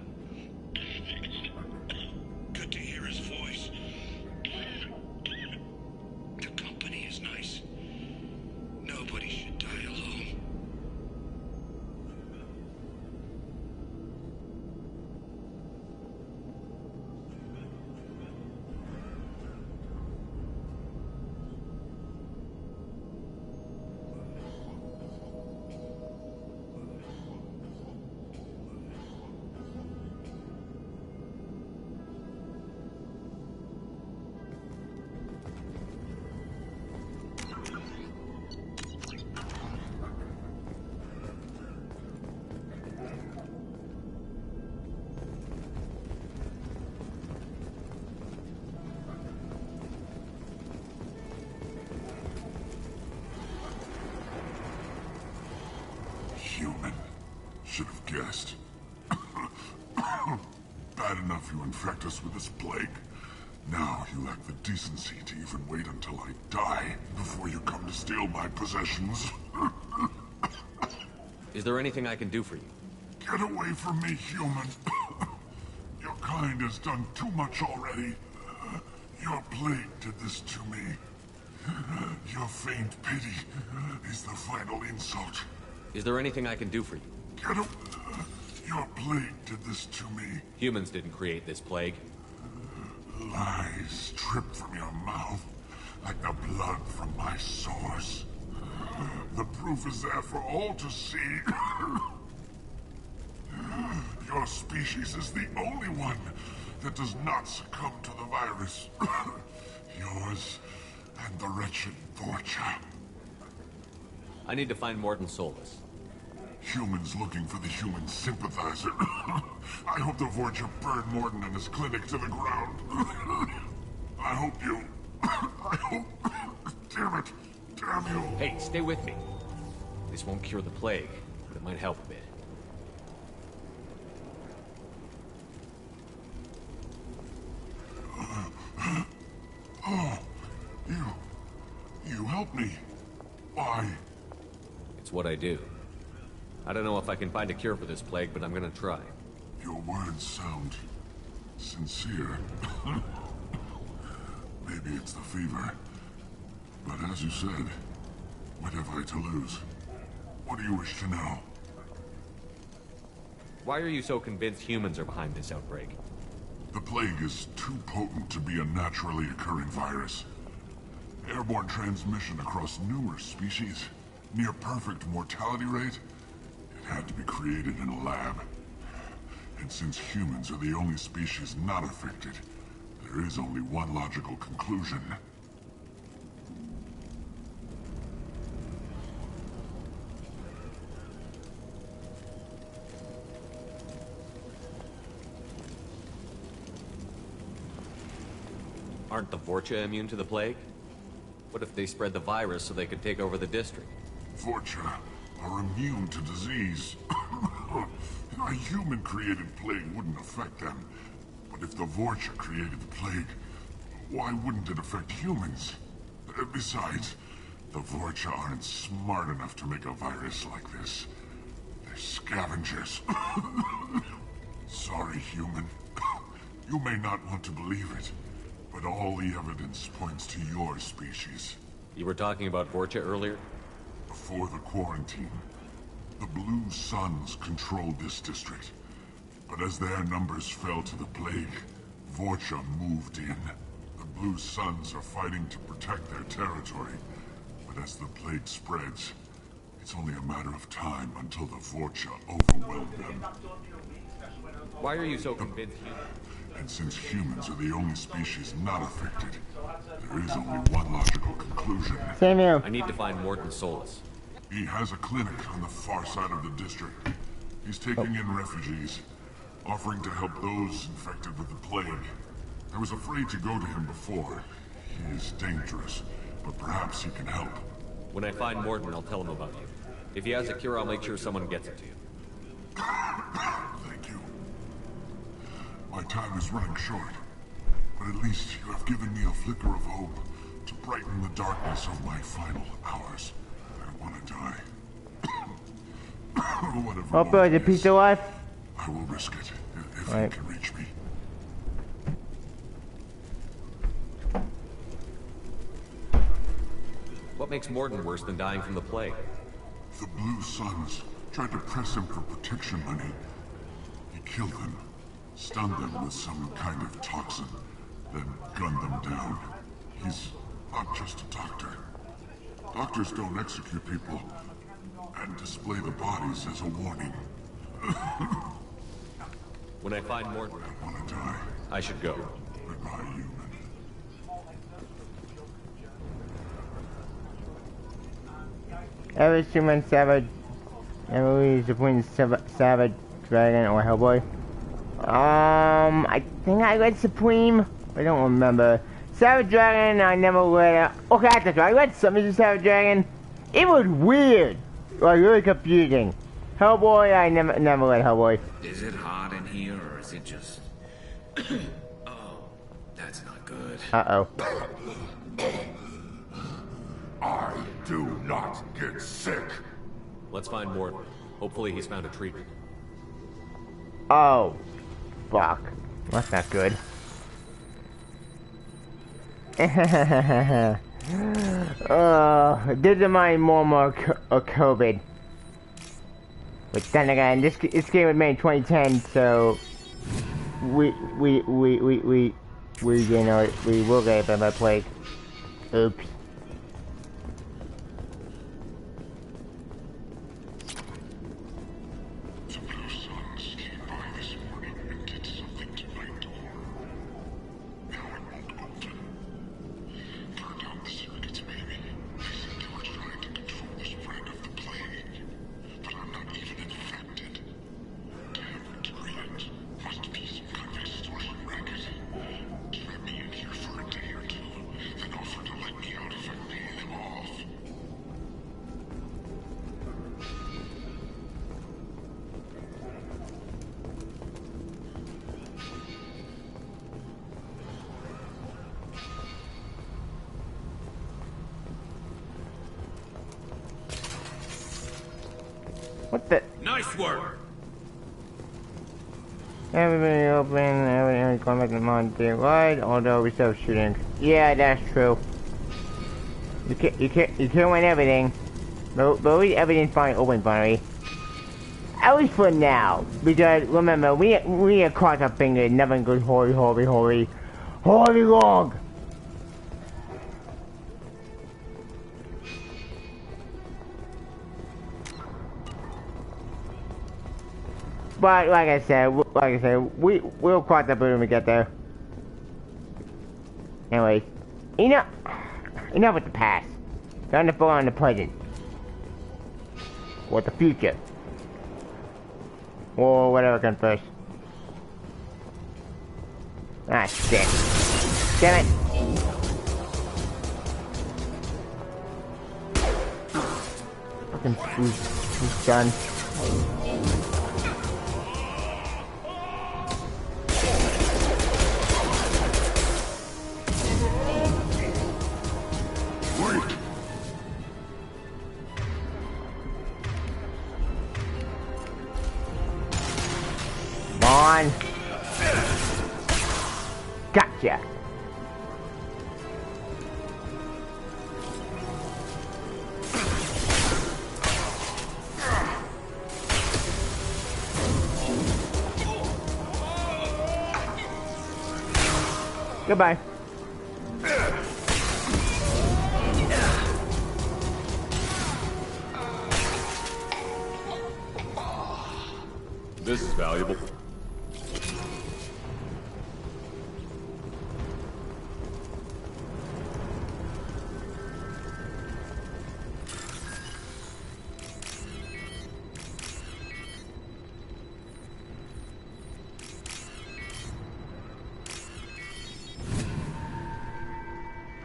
Good to hear his voice. The company is nice. Nobody should die alone. Human. Should have guessed. Bad enough you infect us with this plague. Now you lack the decency to even wait until I die before you come to steal my possessions. Is there anything I can do for you? Get away from me, human. Your kind has done too much already. Your plague did this to me. Your faint pity is the final insult. Is there anything I can do for you? Get away. Your plague did this to me. Humans didn't create this plague. Lies drip from your mouth like the blood from my sores. The proof is there for all to see. Your species is the only one that does not succumb to the virus. Yours and the wretched Vorcha. I need to find Morton Solus. Humans looking for the human sympathizer. I hope the Vorcha burned Morton and his clinic to the ground. I hope you... I hope... Damn it. Damn you. Hey, stay with me. This won't cure the plague, but it might help a bit. Oh, you helped me. Why? It's what I do. I don't know if I can find a cure for this plague, but I'm gonna try. Your words sound sincere. Maybe it's the fever. But as you said, what have I to lose? What do you wish to know? Why are you so convinced humans are behind this outbreak? The plague is too potent to be a naturally occurring virus. Airborne transmission across numerous species, near perfect mortality rate. It had to be created in a lab. And since humans are the only species not affected, there is only one logical conclusion. Aren't the Vorcha immune to the plague? What if they spread the virus so they could take over the district? Vorcha are immune to disease. A human-created plague wouldn't affect them. But if the Vorcha created the plague, why wouldn't it affect humans? Besides, the Vorcha aren't smart enough to make a virus like this. They're scavengers. Sorry, human. You may not want to believe it, but all the evidence points to your species. You were talking about Vorcha earlier? Before the quarantine, the Blue Suns controlled this district. But as their numbers fell to the plague, Vorcha moved in. The Blue Suns are fighting to protect their territory. But as the plague spreads, it's only a matter of time until the Vorcha overwhelm them. Why are you so convinced And since humans are the only species not affected, there is only one logical conclusion. Samuel. I need to find Morton Solus. He has a clinic on the far side of the district. He's taking in refugees, offering to help those infected with the plague. I was afraid to go to him before. He is dangerous, but perhaps he can help. When I find Morton, I'll tell him about you. If he has a cure, I'll make sure someone gets it to you. Thank you. My time is running short, but at least you have given me a flicker of hope to brighten the darkness of my final hours. I want to die. Whatever. Oh, boy, the pizza life. I will risk it if Right. you can reach me. What makes Morton worse than dying from the plague? The Blue Suns tried to press him for protection money. He killed them, stunned them with some kind of toxin, then gunned them down. He's not just a doctor. Doctors don't execute people and display the bodies as a warning. When I find Morton, I want to die. I should go. Goodbye, human. Every human Savage, Emily is between Savage Dragon or Hellboy. I think I read Supreme. I don't remember. Savage Dragon, I never read. Okay, that's right. I read something to Savage Dragon. It was weird, like really confusing. Hellboy, I never read Hellboy. Is it hot in here, or is it just... Oh, that's not good. Uh-oh. I do not get sick. Let's find Morton. Hopefully he's found a treatment. Oh, fuck. That's not good. This is my more COVID. But then again, this game was made in 2010, so we you know, we will get it by plague. Oops. What the? Nice work. Everybody open, everybody come back to Monte wide, although we still shooting. Yeah, that's true. You can't win everything. But we everything's fine open, finally. At least for now. Because remember, we are cross our fingers, never goes holy long. But like I said, we'll cross the bridge when we get there. Anyways, enough with the past. Time to focus on the present. Or the future. Or whatever comes first. Ah, shit. Damn it. Fucking who's done. On. Gotcha. Goodbye. This is valuable.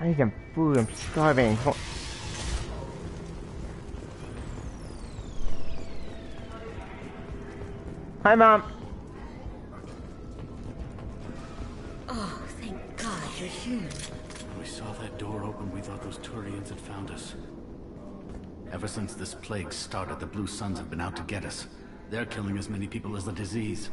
I need some food, I'm starving. Hi, Mom. Oh, thank God you're human. When we saw that door open, we thought those Turians had found us. Ever since this plague started, the Blue Suns have been out to get us. They're killing as many people as the disease.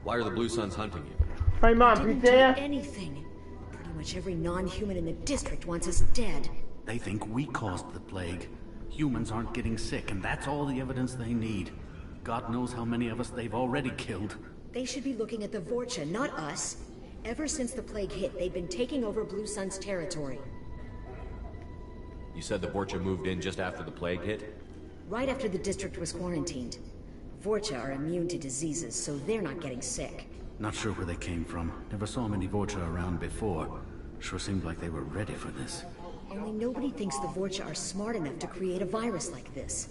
Why are the Blue Suns hunting you? Hi, Mom, you there? Anything. Pretty much every non-human in the district wants us dead. They think we caused the plague. Humans aren't getting sick, and that's all the evidence they need. God knows how many of us they've already killed. They should be looking at the Vorcha, not us. Ever since the plague hit, they've been taking over Blue Sun's territory. You said the Vorcha moved in just after the plague hit? Right after the district was quarantined. Vorcha are immune to diseases, so they're not getting sick. Not sure where they came from. Never saw many Vorcha around before. Sure seemed like they were ready for this. Only nobody thinks the Vorcha are smart enough to create a virus like this.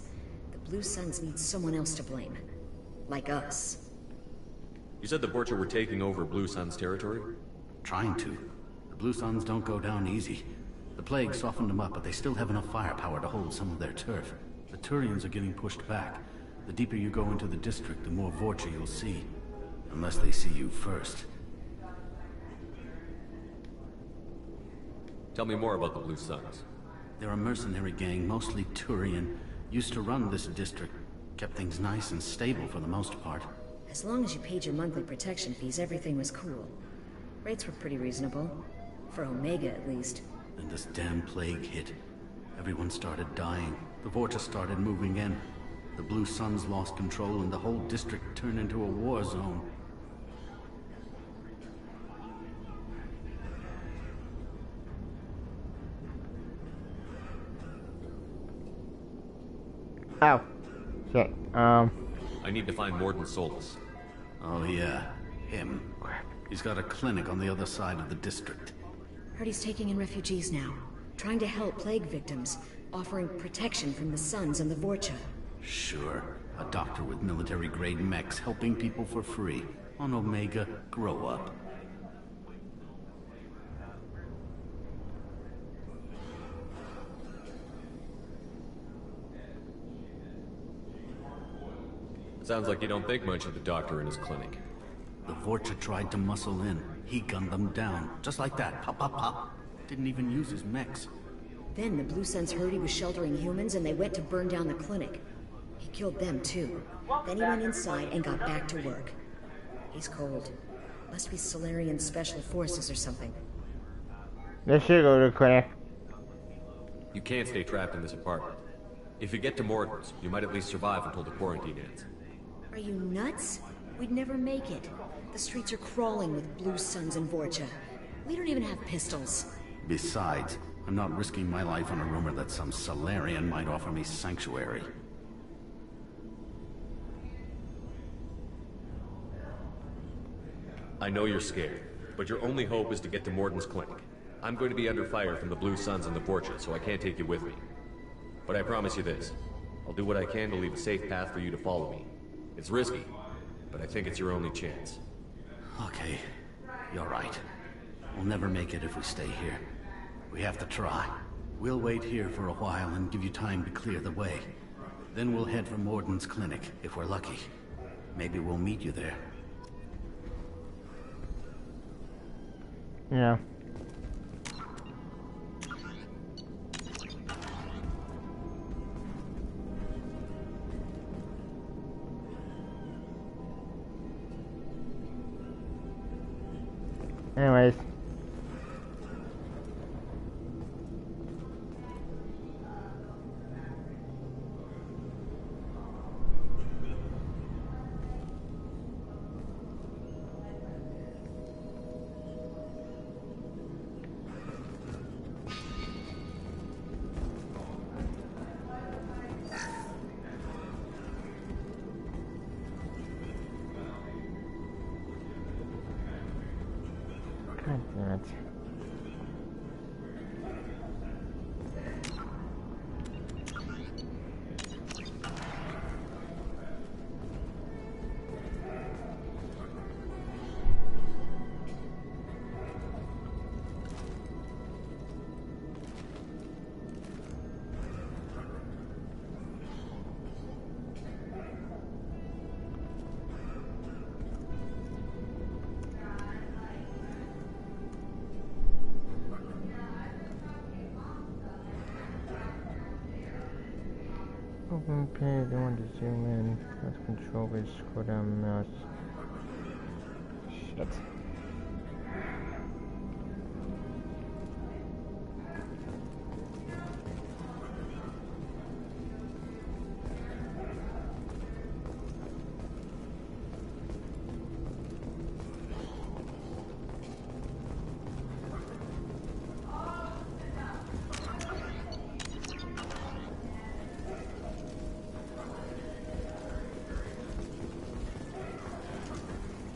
The Blue Suns need someone else to blame. Like us. You said the Vorcha were taking over Blue Sun's territory? Trying to. The Blue Suns don't go down easy. The plague softened them up, but they still have enough firepower to hold some of their turf. The Turians are getting pushed back. The deeper you go into the district, the more Vorcha you'll see. Unless they see you first. Tell me more about the Blue Suns. They're a mercenary gang, mostly Turian. Used to run this district. Kept things nice and stable for the most part. As long as you paid your monthly protection fees, everything was cool. Rates were pretty reasonable. For Omega, at least. Then this damn plague hit. Everyone started dying. The Vorcha started moving in. The Blue Suns lost control and the whole district turned into a war zone. Oh. Shit. I need to find Mordin Solus. Oh yeah, him. He's got a clinic on the other side of the district. Heard he's taking in refugees now. Trying to help plague victims. Offering protection from the Suns and the Vorcha. Sure. A doctor with military-grade mechs helping people for free. On Omega, grow up. Sounds like you don't think much of the doctor in his clinic. The Vorcha tried to muscle in. He gunned them down. Just like that. Pop, pop, pop. Didn't even use his mechs. Then the Blue Suns heard he was sheltering humans and they went to burn down the clinic. He killed them too. Then he went inside and got back to work. He's cold. Must be Solarian Special Forces or something. Let's go to the clinic. You can't stay trapped in this apartment. If you get to Morton's, you might at least survive until the quarantine ends. Are you nuts? We'd never make it. The streets are crawling with Blue Suns and Vorcha. We don't even have pistols. Besides, I'm not risking my life on a rumor that some Solarian might offer me sanctuary. I know you're scared, but your only hope is to get to Morton's clinic. I'm going to be under fire from the Blue Suns and the Vorcha, so I can't take you with me. But I promise you this. I'll do what I can to leave a safe path for you to follow me. It's risky, but I think it's your only chance. Okay, you're right. We'll never make it if we stay here. We have to try. We'll wait here for a while and give you time to clear the way. Then we'll head for Morton's clinic, if we're lucky. Maybe we'll meet you there. Yeah. Anyways. God damn it. Open page, I want to zoom in. Let's control with scroll down mouse. Shit.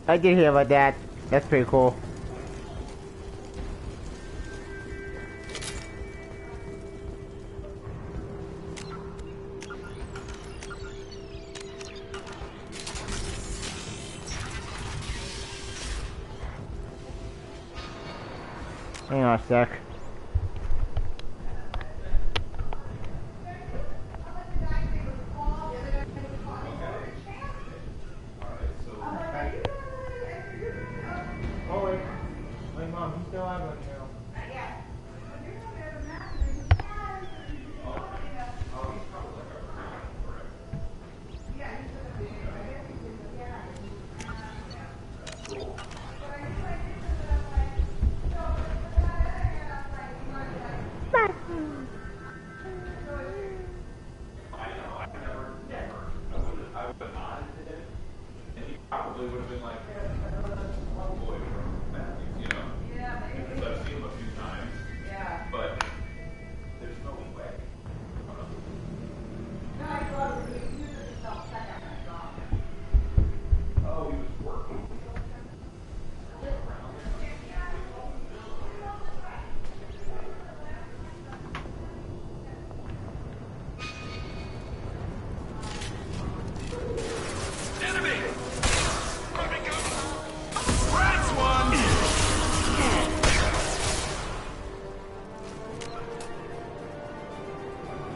I did hear about that. That's pretty cool. Hang on a sec.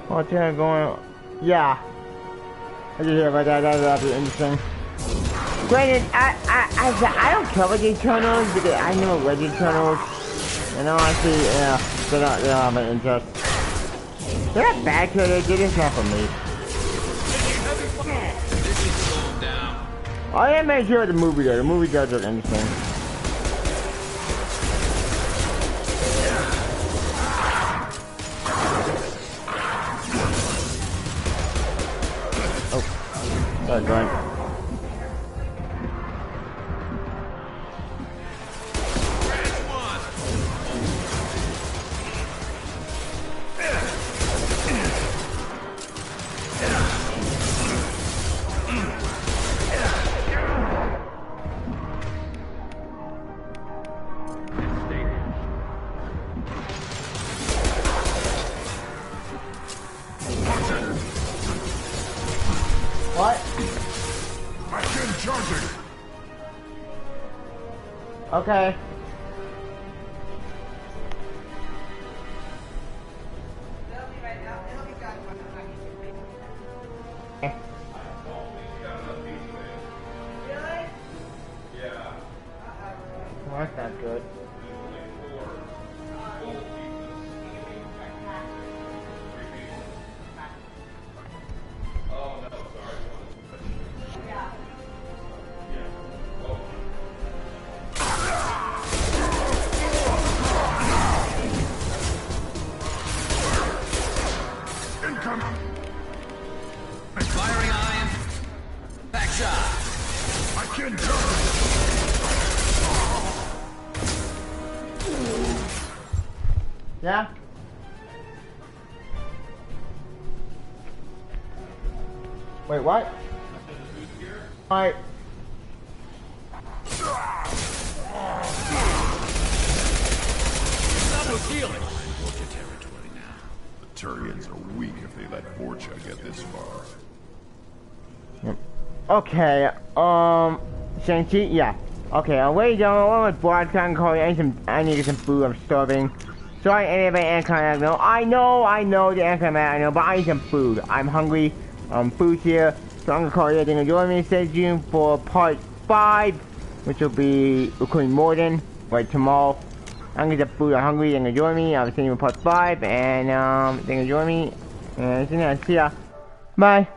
What's going? Yeah. I just hear about that. That'll be interesting. Granted, I don't cover the Eternals because I know Red Eternals, and honestly, yeah, they don't have an interest. They're not bad characters, they're just not for me. I am not sure what the movie does. The movie does look interesting. Oh, sorry, going. What? I can charging. Okay. Well, that's not good. Firing iron. Back shot. I can charge. Yeah? Wait, what? Alright. Double healing. The Turians are weak if they let Vorcha get this far. Yep. Okay, Shang-Chi, yeah. Okay, wait, y'all, I'm with Broadcom calling. I need to get some food, I'm starving. Sorry, anybody, anti-mag, no. I know, the anti-mag, I know, but I need some food. I'm hungry, food's here. So I'm gonna call you, then join me, stay tuned for part 5, which will be recording Morden, right, tomorrow. I'm gonna get food, I'm hungry, then join me, I'll see you in part 5, and, then join me, and see ya. Bye.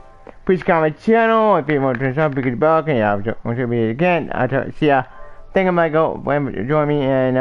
Please comment channel if you want to turn the bell, and yeah, I'll show you again. I'll see ya. Thank you, Michael. Join me, and,